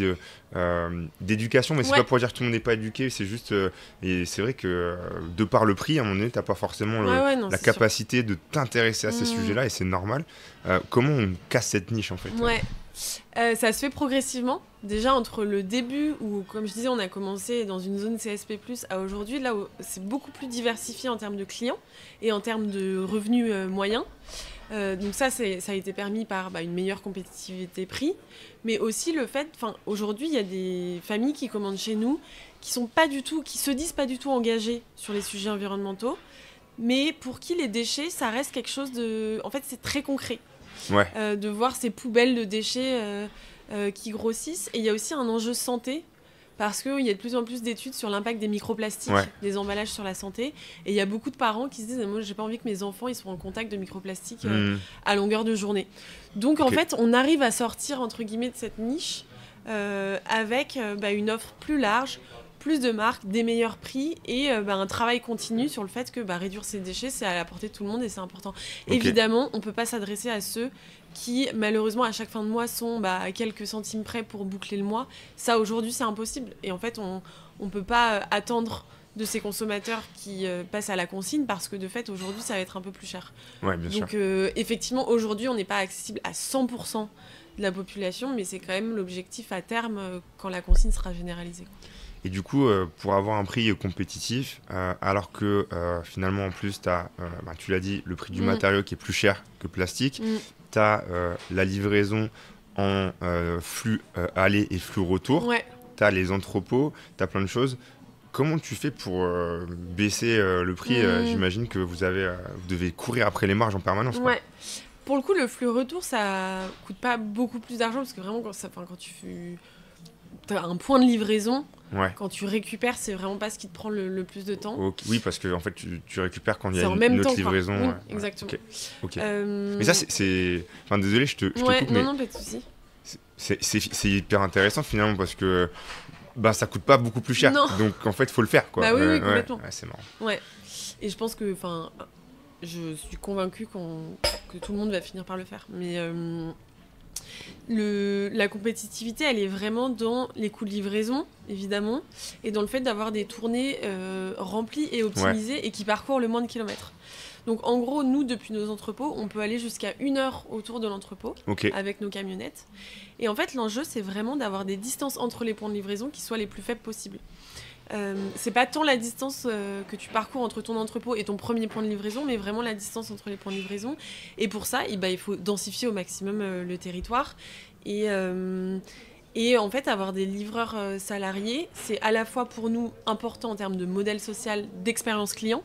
d'éducation, mais c'est pas pour dire que tout le monde n'est pas éduqué, c'est juste... et c'est vrai que de par le prix, à un moment donné, tu n'as pas forcément la capacité de t'intéresser à ces sujets-là, et c'est normal. Comment on casse cette niche, en fait? Ça se fait progressivement. Déjà, entre le début, où, comme je disais, on a commencé dans une zone CSP+, à aujourd'hui, là où c'est beaucoup plus diversifié en termes de clients et en termes de revenus moyens. Donc ça a été permis par une meilleure compétitivité prix, mais aussi le fait, aujourd'hui il y a des familles qui commandent chez nous qui se disent pas du tout engagées sur les sujets environnementaux, mais pour qui les déchets ça reste quelque chose de, en fait c'est très concret, de voir ces poubelles de déchets qui grossissent. Et il y a aussi un enjeu santé, parce qu'il y a de plus en plus d'études sur l'impact des microplastiques, des emballages sur la santé. Et il y a beaucoup de parents qui se disent « Moi, j'ai pas envie que mes enfants ils soient en contact de microplastiques à longueur de journée. » Donc, en fait, on arrive à sortir, entre guillemets, de cette niche avec une offre plus large, plus de marques, des meilleurs prix et un travail continu sur le fait que réduire ces déchets, c'est à la portée de tout le monde et c'est important. Évidemment, on ne peut pas s'adresser à ceux qui, malheureusement, à chaque fin de mois, sont à quelques centimes près pour boucler le mois. Ça, aujourd'hui, c'est impossible. Et en fait, on ne peut pas attendre de ces consommateurs qui passent à la consigne, parce que, de fait, aujourd'hui, ça va être un peu plus cher. Ouais, bien sûr. Donc, effectivement, aujourd'hui, on n'est pas accessible à 100% de la population, mais c'est quand même l'objectif à terme quand la consigne sera généralisée. Et du coup, pour avoir un prix compétitif, alors que finalement, en plus, tu as, tu l'as dit, le prix du matériau qui est plus cher que plastique, tu as la livraison en flux aller et flux retour, tu as les entrepôts, tu as plein de choses. Comment tu fais pour baisser le prix? J'imagine que vous devez courir après les marges en permanence. Quoi. Pour le coup, le flux retour, ça coûte pas beaucoup plus d'argent, parce que vraiment, quand tu as un point de livraison, quand tu récupères, c'est vraiment pas ce qui te prend le plus de temps. Oui, parce que en fait, tu récupères quand il y a une autre livraison. Oui, exactement. Mais ça, c'est... Enfin, désolé, je te coupe, mais... Non, pas de souci. C'est hyper intéressant, finalement, parce que ça coûte pas beaucoup plus cher. Non. Donc, en fait, il faut le faire, quoi. Oui, complètement. C'est marrant. Et je pense que... je suis convaincue que tout le monde va finir par le faire. Mais... la compétitivité, elle est vraiment dans les coûts de livraison, évidemment, et dans le fait d'avoir des tournées remplies et optimisées et qui parcourent le moins de kilomètres. Donc en gros, nous, depuis nos entrepôts, on peut aller jusqu'à 1 heure autour de l'entrepôt avec nos camionnettes. Et en fait, l'enjeu, c'est vraiment d'avoir des distances entre les points de livraison qui soient les plus faibles possibles. C'est pas tant la distance que tu parcours entre ton entrepôt et ton premier point de livraison, mais vraiment la distance entre les points de livraison. Et pour ça, il faut densifier au maximum le territoire. Et en fait, avoir des livreurs salariés, c'est à la fois pour nous important en termes de modèle social, d'expérience client,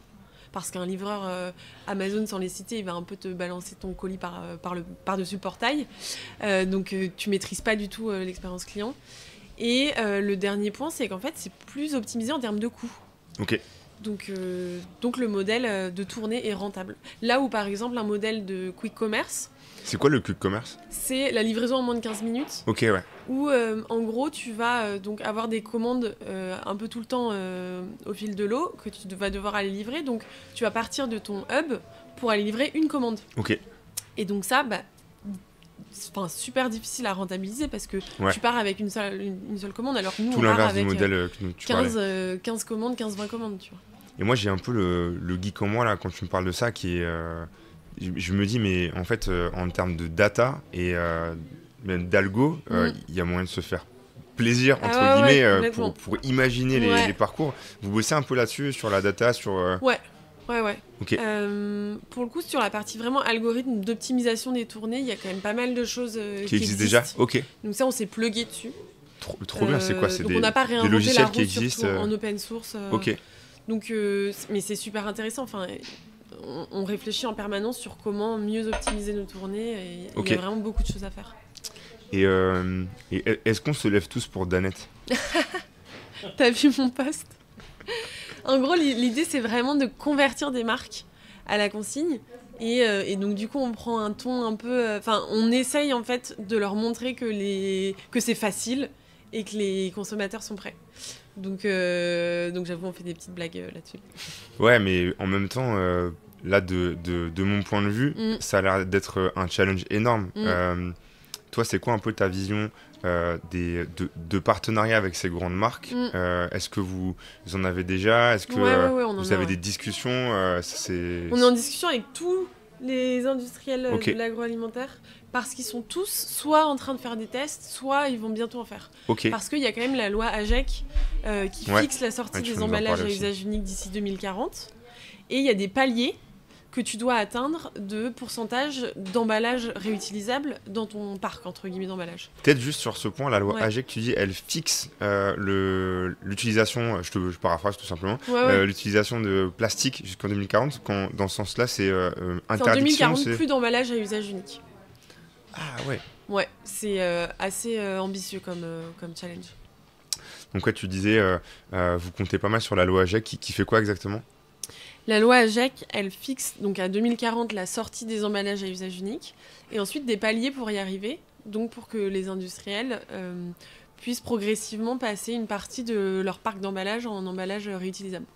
parce qu'un livreur Amazon, sans les citer, il va un peu te balancer ton colis par-dessus le portail. Donc tu maîtrises pas du tout l'expérience client. Et le dernier point, c'est qu'en fait, c'est plus optimisé en termes de coûts. Donc le modèle de tournée est rentable. Là où, par exemple, un modèle de quick commerce... C'est quoi le quick commerce? C'est la livraison en moins de 15 minutes. Où, en gros, tu vas donc avoir des commandes un peu tout le temps au fil de l'eau que tu vas devoir aller livrer. Donc, tu vas partir de ton hub pour aller livrer une commande. Et donc ça... super difficile à rentabiliser, parce que tu pars avec une seule commande, alors que nous tout on part du avec modèle que tu 15 commandes, 15-20 commandes, tu vois. Et moi j'ai un peu le geek en moi là quand tu me parles de ça, qui est je me dis, mais en fait en termes de data et même d'algo, il y a moyen de se faire plaisir entre guillemets pour imaginer les parcours. Vous bossez un peu là-dessus, sur la data, sur Ouais. Pour le coup, sur la partie vraiment algorithme d'optimisation des tournées, il y a quand même pas mal de choses qui existent déjà. Donc ça, on s'est plugué dessus. Trop bien, c'est quoi? C'est on n'a pas réinventé des logiciels la roue qui existent en open source. Donc, mais c'est super intéressant. Enfin, on réfléchit en permanence sur comment mieux optimiser nos tournées. Et il y a vraiment beaucoup de choses à faire. Et est-ce qu'on se lève tous pour Danette? T'as vu mon post? En gros, l'idée, c'est vraiment de convertir des marques à la consigne. Et donc, du coup, on prend un ton un peu... Enfin, on essaye, en fait, de leur montrer que c'est facile et que les consommateurs sont prêts. Donc j'avoue, on fait des petites blagues là-dessus. Ouais, mais en même temps, là, de mon point de vue, ça a l'air d'être un challenge énorme. Toi, c'est quoi un peu ta vision de partenariat avec ces grandes marques? Est-ce que vous en avez déjà? Est-ce que vous avez des discussions? On est en discussion avec tous les industriels de l'agroalimentaire parce qu'ils sont tous soit en train de faire des tests, soit ils vont bientôt en faire. Parce qu'il y a quand même la loi AGEC qui fixe la sortie des emballages à usage unique d'ici 2040. Et il y a des paliers que tu dois atteindre de pourcentage d'emballage réutilisable dans ton parc, entre guillemets, d'emballage. Peut-être juste sur ce point, la loi AGEC, tu dis, elle fixe l'utilisation, je paraphrase tout simplement, l'utilisation de plastique jusqu'en 2040, quand dans ce sens-là, c'est interdiction. En 2040, plus d'emballage à usage unique. Ah ouais. Ouais, c'est assez ambitieux comme challenge. Donc ouais, tu disais, vous comptez pas mal sur la loi AGEC, qui fait quoi exactement ? La loi AGEC, elle fixe donc à 2040 la sortie des emballages à usage unique et ensuite des paliers pour y arriver, donc pour que les industriels puissent progressivement passer une partie de leur parc d'emballage en emballage réutilisable.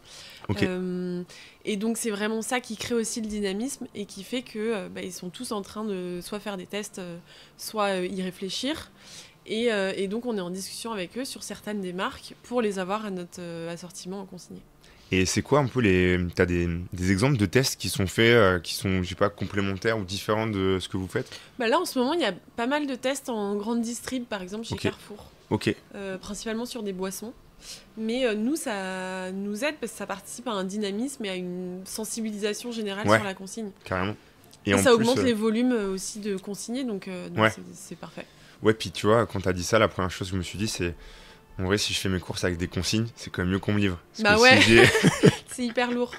Et donc c'est vraiment ça qui crée aussi le dynamisme et qui fait que ils sont tous en train de soit faire des tests, soit y réfléchir. Et donc on est en discussion avec eux sur certaines des marques pour les avoir à notre assortiment en consigné. Et c'est quoi un peu t'as des exemples de tests qui sont faits, qui sont, je sais pas, complémentaires ou différents de ce que vous faites ? Là, en ce moment, il y a pas mal de tests en grande distrib, par exemple, chez Carrefour. Principalement sur des boissons. Mais nous, ça nous aide parce que ça participe à un dynamisme et à une sensibilisation générale sur la consigne. Carrément. Et ça augmente les volumes aussi de consignés, donc c'est parfait. Ouais, puis tu vois, quand t'as dit ça, la première chose que je me suis dit, c'est... En vrai, si je fais mes courses avec des consignes, c'est quand même mieux qu'on me livre. Bah ouais, c'est hyper lourd.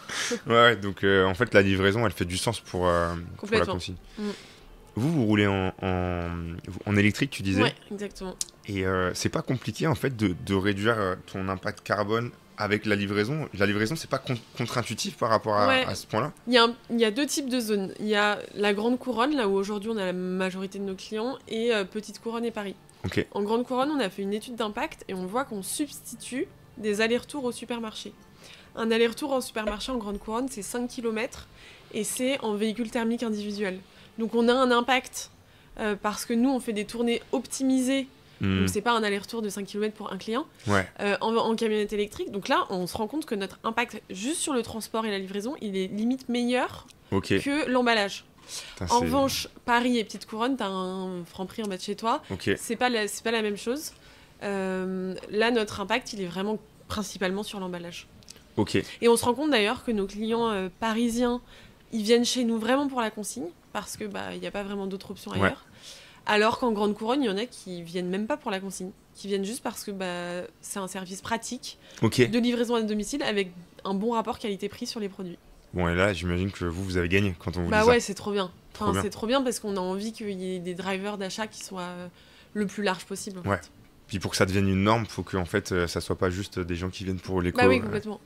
Ouais, donc en fait, la livraison, elle fait du sens pour la consigne. Vous roulez en électrique, tu disais ? Ouais, exactement. Et c'est pas compliqué, en fait, de réduire ton impact carbone avec la livraison ? La livraison, c'est pas contre-intuitif par rapport à ce point-là ? Il y a deux types de zones. Il y a la Grande Couronne, là où aujourd'hui on a la majorité de nos clients, et Petite Couronne et Paris. En Grande Couronne, on a fait une étude d'impact et on voit qu'on substitue des allers-retours au supermarché. Un aller-retour en supermarché en Grande Couronne, c'est 5 km et c'est en véhicule thermique individuel. Donc on a un impact parce que nous, on fait des tournées optimisées. Donc c'est pas un aller-retour de 5 km pour un client en camionnette électrique. Donc là, on se rend compte que notre impact juste sur le transport et la livraison, il est limite meilleur que l'emballage. En revanche, Paris et Petite Couronne, t'as un Franprix en bas de chez toi. C'est pas la même chose. Là, notre impact, il est vraiment principalement sur l'emballage. Et on se rend compte d'ailleurs que nos clients parisiens, ils viennent chez nous vraiment pour la consigne parce que il n'y a pas vraiment d'autres options ailleurs. Alors qu'en Grande Couronne, il y en a qui viennent même pas pour la consigne, qui viennent juste parce que c'est un service pratique de livraison à domicile avec un bon rapport qualité-prix sur les produits. Bon, et là, j'imagine que vous avez gagné quand on vous dit ça. Ouais, c'est trop bien. C'est trop bien parce qu'on a envie qu'il y ait des drivers d'achat qui soient le plus large possible. En fait. Puis pour que ça devienne une norme, il faut que en fait, ça soit pas juste des gens qui viennent pour l'éco. Bah oui, complètement.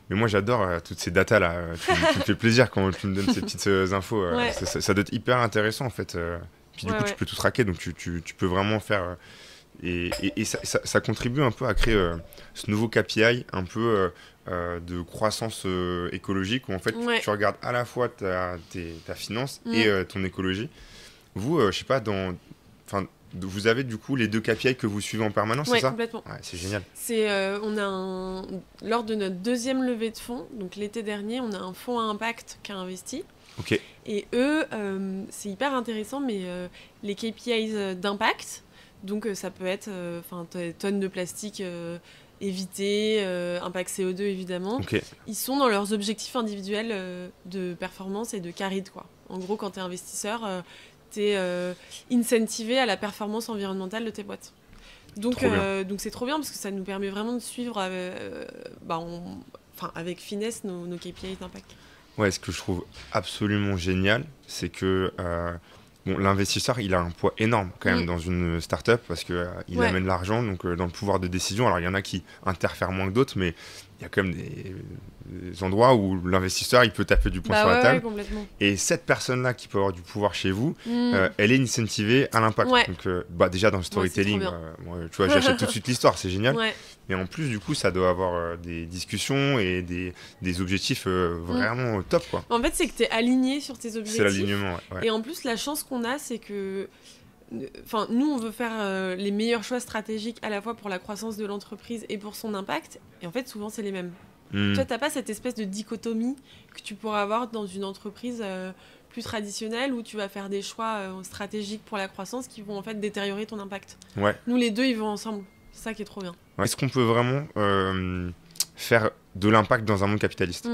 Mais moi, j'adore toutes ces datas là. Tu me fais plaisir quand tu me donnes ces petites infos. Ça doit être hyper intéressant en fait. Puis du coup, tu peux tout traquer, donc tu peux vraiment faire. Et ça contribue un peu à créer ce nouveau KPI un peu de croissance écologique où en fait tu regardes à la fois ta finance et ton écologie. Vous, je sais pas, vous avez du coup les deux KPI que vous suivez en permanence, c'est ça ? Complètement. C'est génial. Lors de notre deuxième levée de fonds, donc l'été dernier, on a un fonds à impact qui a investi. Et eux, c'est hyper intéressant, mais les KPIs d'impact, donc ça peut être tonnes de plastique évitées, impact CO2 évidemment, ils sont dans leurs objectifs individuels de performance et de caride, quoi. En gros, quand tu es investisseur, tu es incentivé à la performance environnementale de tes boîtes. Donc c'est trop bien parce que ça nous permet vraiment de suivre avec finesse nos KPIs d'impact. Ouais, ce que je trouve absolument génial, c'est que bon, l'investisseur, il a un poids énorme quand même dans une startup parce qu'il amène l'argent, donc dans le pouvoir de décision. Alors, il y en a qui interfèrent moins que d'autres, mais il y a quand même des endroits où l'investisseur, il peut taper du poing sur la table. Et cette personne-là qui peut avoir du pouvoir chez vous, elle est incentivée à l'impact. Donc, déjà dans le storytelling, moi, tu vois, j'achète tout de suite l'histoire, c'est génial. Mais en plus, du coup, ça doit avoir des discussions et des objectifs vraiment top, quoi. En fait, c'est que tu es aligné sur tes objectifs. C'est l'alignement, Et en plus, la chance qu'on a, c'est que nous, on veut faire les meilleurs choix stratégiques à la fois pour la croissance de l'entreprise et pour son impact. Et en fait, souvent, c'est les mêmes. Toi, tu n'as pas cette espèce de dichotomie que tu pourrais avoir dans une entreprise plus traditionnelle où tu vas faire des choix stratégiques pour la croissance qui vont en fait détériorer ton impact. Nous, les deux, ils vont ensemble. C'est ça qui est trop bien. Est-ce qu'on peut vraiment faire de l'impact dans un monde capitaliste ?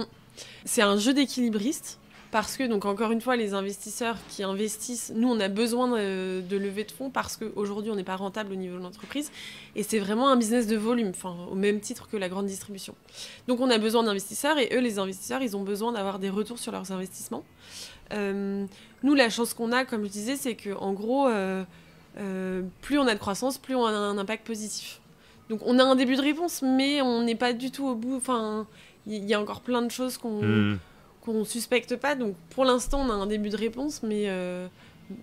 C'est un jeu d'équilibriste. Parce que, donc encore une fois, les investisseurs qui investissent, nous, on a besoin de lever de fonds parce qu'aujourd'hui, on n'est pas rentable au niveau de l'entreprise. Et c'est vraiment un business de volume, au même titre que la grande distribution. Donc, on a besoin d'investisseurs et eux, les investisseurs, ils ont besoin d'avoir des retours sur leurs investissements. Nous, la chance qu'on a, comme je disais, c'est qu'en gros, plus on a de croissance, plus on a un impact positif. Donc, on a un début de réponse, mais on n'est pas du tout au bout. Enfin, il y a encore plein de choses qu'on suspecte pas, donc pour l'instant on a un début de réponse, mais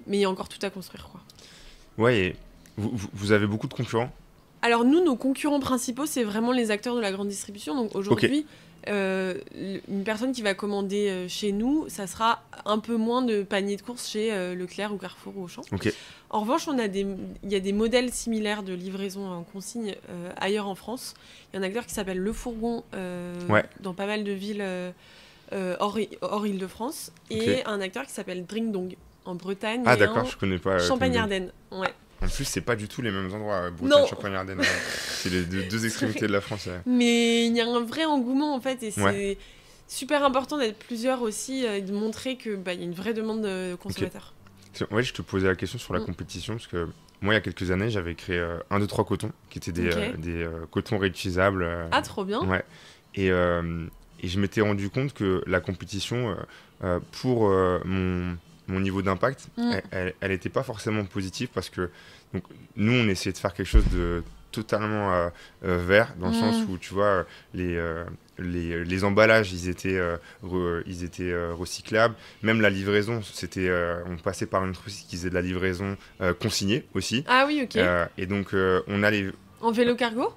il y a encore tout à construire, quoi. Ouais, et vous avez beaucoup de concurrents ? Alors nous, nos concurrents principaux, c'est vraiment les acteurs de la grande distribution. Donc aujourd'hui, une personne qui va commander chez nous, ça sera un peu moins de panier de courses chez Leclerc ou Carrefour ou Auchan. En revanche, il y a des modèles similaires de livraison en consigne ailleurs en France. Il y a un acteur qui s'appelle Le Fourgon dans pas mal de villes hors Île-de-France, et un acteur qui s'appelle Dring Dong en Bretagne. Ah d'accord, je connais pas. Champagne-Ardenne, En plus, c'est pas du tout les mêmes endroits, Bretagne, Champagne-Ardenne. C'est les deux extrémités de la France. Mais il y a un vrai engouement en fait, et c'est super important d'être plusieurs aussi, et de montrer qu'il y a une vraie demande de consommateurs. Ouais, je te posais la question sur la compétition, parce que moi, il y a quelques années, j'avais créé 1, 2, 3 cotons, qui étaient des cotons réutilisables. Ah, trop bien. Et je m'étais rendu compte que la compétition, pour mon niveau d'impact, elle n'était pas forcément positive parce que donc, nous, on essayait de faire quelque chose de totalement vert, dans le sens où, tu vois, les emballages, ils étaient recyclables. Même la livraison, on passait par une entreprise qui faisait de la livraison consignée aussi. Ah oui, ok. Et donc, on a les... En vélo cargo ?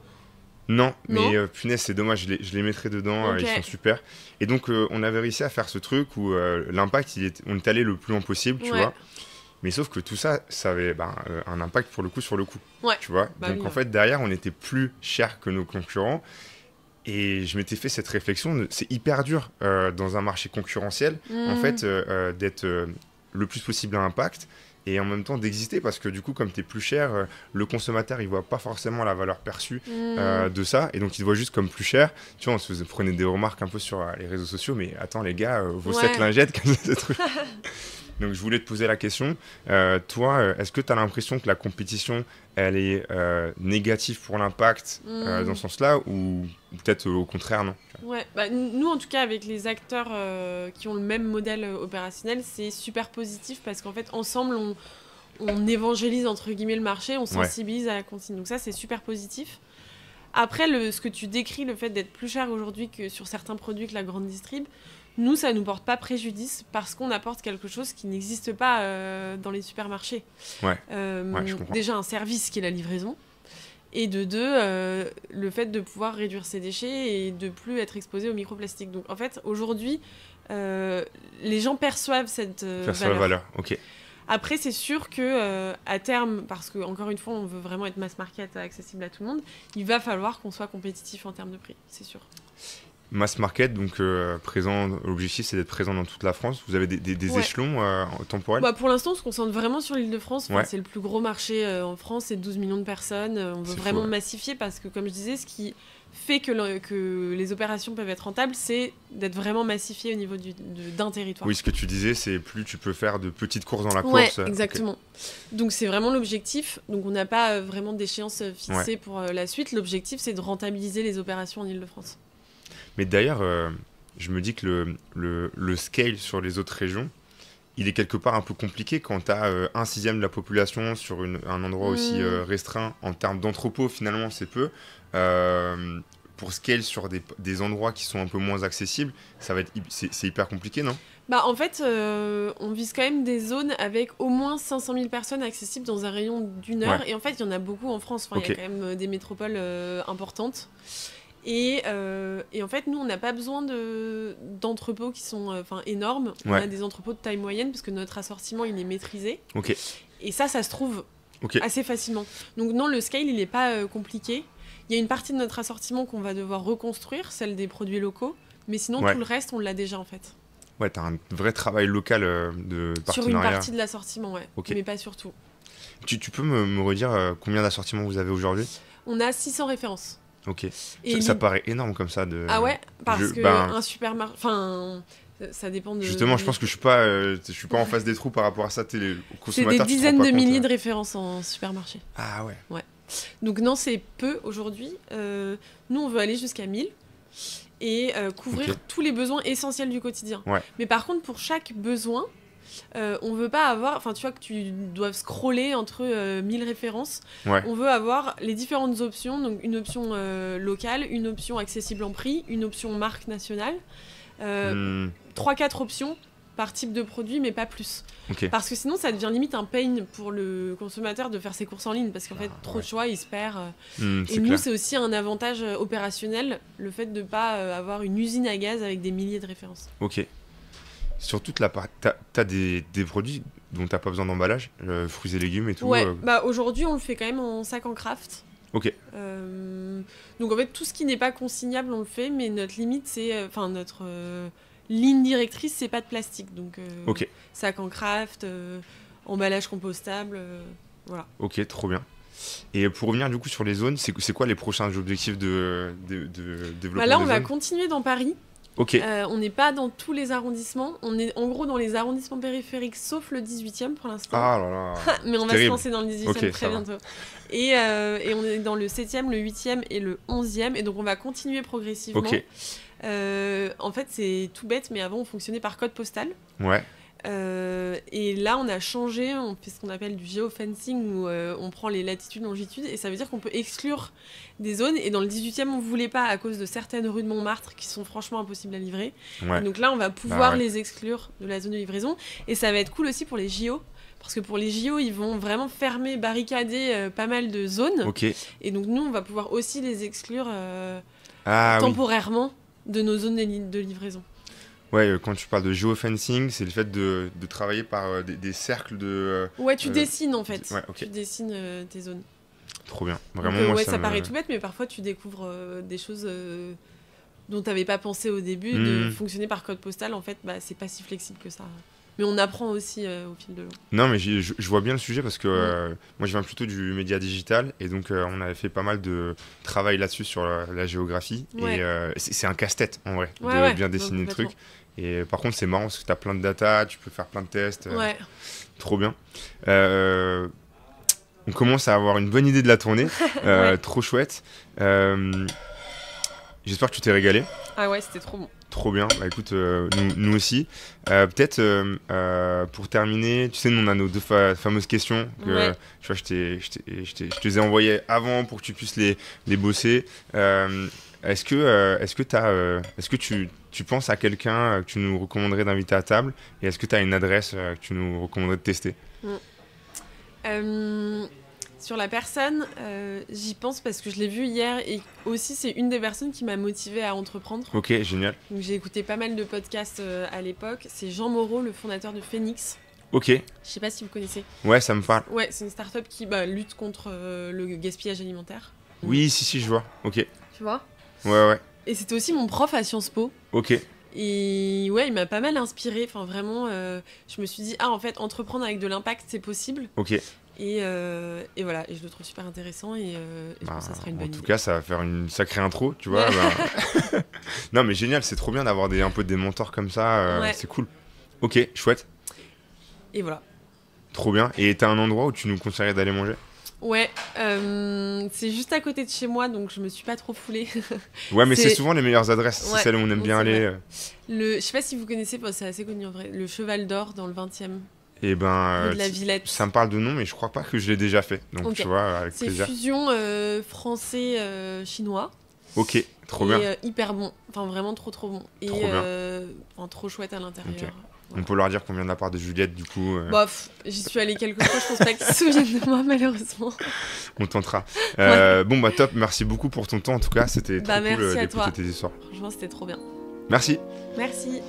Non, mais punaise, c'est dommage, je les mettrais dedans, ils sont super. Et donc, on avait réussi à faire ce truc où l'impact, on est allé le plus loin possible, tu vois. Mais sauf que tout ça, ça avait un impact pour le coup sur le coût, tu vois. Donc, en fait, derrière, on était plus cher que nos concurrents. Et je m'étais fait cette réflexion, c'est hyper dur dans un marché concurrentiel, en fait, d'être le plus possible à impact. Et en même temps d'exister, parce que du coup, comme tu es plus cher, le consommateur, il voit pas forcément la valeur perçue de ça, et donc il te voit juste comme plus cher. Tu vois, on se prenait des remarques un peu sur les réseaux sociaux, mais attends les gars, vos 7 lingettes, comme ça, ce truc. Donc je voulais te poser la question, toi, est-ce que tu as l'impression que la compétition, elle est négative pour l'impact dans ce sens-là, ou peut-être au contraire, non ? Ouais, nous en tout cas avec les acteurs qui ont le même modèle opérationnel, c'est super positif parce qu'en fait ensemble on évangélise entre guillemets le marché, on sensibilise à la consigne, donc ça c'est super positif. Après ce que tu décris, le fait d'être plus cher aujourd'hui que sur certains produits que la grande distrib, nous ça nous porte pas préjudice parce qu'on apporte quelque chose qui n'existe pas dans les supermarchés. Je comprends. Déjà un service qui est la livraison. Et de deux, le fait de pouvoir réduire ses déchets et de plus être exposé aux microplastiques. Donc en fait, aujourd'hui, les gens perçoivent cette valeur. Ok. Après, c'est sûr que à terme, parce que encore une fois, on veut vraiment être mass market accessible à tout le monde, il va falloir qu'on soit compétitif en termes de prix, c'est sûr. Mass market, donc l'objectif c'est d'être présent dans toute la France. Vous avez des échelons temporels ? Pour l'instant, on se concentre vraiment sur l'Île-de-France. C'est le plus gros marché en France, c'est 12 millions de personnes. On veut vraiment massifier parce que, comme je disais, ce qui fait que les opérations peuvent être rentables, c'est d'être vraiment massifié au niveau d'un territoire. Oui, ce que tu disais, c'est plus tu peux faire de petites courses dans la course. Oui, exactement. Donc c'est vraiment l'objectif. Donc on n'a pas vraiment d'échéance fixée pour la suite. L'objectif, c'est de rentabiliser les opérations en Île-de-France. Mais d'ailleurs, je me dis que le scale sur les autres régions, il est quelque part un peu compliqué quand tu as 1/6 de la population sur un endroit aussi restreint. En termes d'entrepôt, finalement, c'est peu. Pour scale sur des endroits qui sont un peu moins accessibles, c'est hyper compliqué, non? Bah, en fait, on vise quand même des zones avec au moins 500 000 personnes accessibles dans un rayon d'1 heure. Et en fait, il y en a beaucoup en France. Enfin, il y a quand même des métropoles importantes. Et en fait, nous, on n'a pas besoin d'entrepôts qui sont énormes. On a des entrepôts de taille moyenne parce que notre assortiment, il est maîtrisé. Et ça se trouve assez facilement. Donc non, le scale, il n'est pas compliqué. Il y a une partie de notre assortiment qu'on va devoir reconstruire, celle des produits locaux. Mais sinon, tout le reste, on l'a déjà en fait. Ouais, t'as un vrai travail local de partenariat. Sur une partie de l'assortiment, mais pas sur tout. Tu peux me redire combien d'assortiments vous avez aujourd'hui? On a 600 références. Ok. Ça paraît énorme comme ça. Ah ouais, parce qu'un supermarché... Enfin, ça dépend de... Justement, je pense que je suis pas en face des trous par rapport à ça. Les consommateurs, c'est des dizaines de milliers de références en supermarché. Ah ouais. Ouais. Donc non, c'est peu aujourd'hui. Nous, on veut aller jusqu'à 1000 et couvrir tous les besoins essentiels du quotidien. Mais par contre, pour chaque besoin, on veut pas avoir... Enfin, tu vois que tu dois scroller entre 1000 références. On veut avoir les différentes options. Donc, une option locale, une option accessible en prix, une option marque nationale. 3-4 options par type de produit, mais pas plus. Parce que sinon, ça devient limite un pain pour le consommateur de faire ses courses en ligne, parce qu'en fait, trop de choix, il se perd. Et nous, c'est aussi un avantage opérationnel, le fait de ne pas avoir une usine à gaz avec des milliers de références. Ok. Sur toute la part, t'as des produits dont t'as pas besoin d'emballage, fruits et légumes et tout. Ouais, bah aujourd'hui, on le fait quand même en sac en craft. Ok. Donc en fait, tout ce qui n'est pas consignable, on le fait, mais notre limite, c'est... Enfin, notre... ligne directrice, c'est pas de plastique, donc sac en craft, emballage compostable, voilà. Ok, trop bien. Et pour revenir du coup sur les zones, c'est quoi les prochains objectifs de développement? Là, on va continuer dans Paris. Ok. On n'est pas dans tous les arrondissements, on est en gros dans les arrondissements périphériques, sauf le 18e pour l'instant. Ah là là. Mais on va se lancer dans le 18e très bientôt. Et on est dans le 7e, le 8e et le 11e, et donc on va continuer progressivement. Ok. En fait, c'est tout bête, mais avant, on fonctionnait par code postal. Ouais. Et là, on a changé, on fait ce qu'on appelle du géofencing, où on prend les latitudes, longitudes, et ça veut dire qu'on peut exclure des zones. Et dans le 18e, on ne voulait pas à cause de certaines rues de Montmartre qui sont franchement impossibles à livrer. Et donc là, on va pouvoir les exclure de la zone de livraison. Et ça va être cool aussi pour les JO. Parce que pour les JO, ils vont vraiment fermer, barricader pas mal de zones. Et donc nous, on va pouvoir aussi les exclure temporairement de nos zones de livraison. Ouais, quand tu parles de geofencing, c'est le fait de travailler par des cercles de... ouais, tu dessines en fait. Ouais, tu dessines tes zones. Trop bien. Vraiment, donc, moi, ça paraît tout bête, mais parfois tu découvres des choses dont tu n'avais pas pensé au début. De fonctionner par code postal, en fait, c'est pas si flexible que ça. Mais on apprend aussi au fil de l'eau. Non, mais je vois bien le sujet parce que moi, je viens plutôt du média digital. Et donc, on avait fait pas mal de travail là-dessus sur la géographie. Et c'est un casse-tête, en vrai, de bien dessiner le truc. Et par contre, c'est marrant parce que tu as plein de data, tu peux faire plein de tests. Trop bien. On commence à avoir une bonne idée de la tournée. Trop chouette. J'espère que tu t'es régalé. Ah ouais, c'était trop bon. Trop bien. Bah écoute, nous aussi. Peut-être pour terminer, tu sais, nous on a nos deux fameuses questions. Que, tu vois, je te les ai envoyées avant pour que tu puisses les bosser. Est-ce que tu penses à quelqu'un que tu nous recommanderais d'inviter à table? Et est-ce que tu as une adresse que tu nous recommanderais de tester? Sur la personne, j'y pense parce que je l'ai vue hier et aussi c'est une des personnes qui m'a motivée à entreprendre. Ok, génial. Donc, j'ai écouté pas mal de podcasts à l'époque. C'est Jean Moreau, le fondateur de Phoenix. Ok. Je sais pas si vous connaissez. Ouais, ça me parle. Ouais, c'est une start-up qui lutte contre le gaspillage alimentaire. Oui, si, je vois. Ok. Tu vois? Ouais. Et c'était aussi mon prof à Sciences Po. Ok. Et ouais, il m'a pas mal inspiré. Enfin, vraiment, je me suis dit, en fait, entreprendre avec de l'impact, c'est possible. Ok. Et voilà, et je le trouve super intéressant et je pense que ça sera une bonne idée. En tout cas, ça va faire une sacrée intro, tu vois. Non, mais génial, c'est trop bien d'avoir un peu des mentors comme ça. C'est cool. Ok, chouette. Et voilà. Trop bien. Et t'as un endroit où tu nous conseillerais d'aller manger? Ouais, c'est juste à côté de chez moi, donc je me suis pas trop foulée. Ouais, mais c'est souvent les meilleures adresses, ouais, c'est celles où on aime bien aller. Je sais pas si vous connaissez, c'est assez connu en vrai, le Cheval d'Or dans le 20e. Et ben, de la Villette. Ça me parle de nom, mais je crois pas que je l'ai déjà fait. Donc tu vois, avec plaisir. C'est fusion français-chinois. Ok, trop bien. Et hyper bon, enfin vraiment trop bon. Et trop bien. Trop chouette à l'intérieur. Okay. On peut leur dire qu'on vient de la part de Juliette, du coup. Bof, j'y suis allée quelques fois, je pense pas qu'ils se souviennent de moi, malheureusement. On tentera. Bon, bah top, merci beaucoup pour ton temps, en tout cas, c'était trop cool d'écouter tes histoires. Franchement, c'était trop bien. Merci. Merci.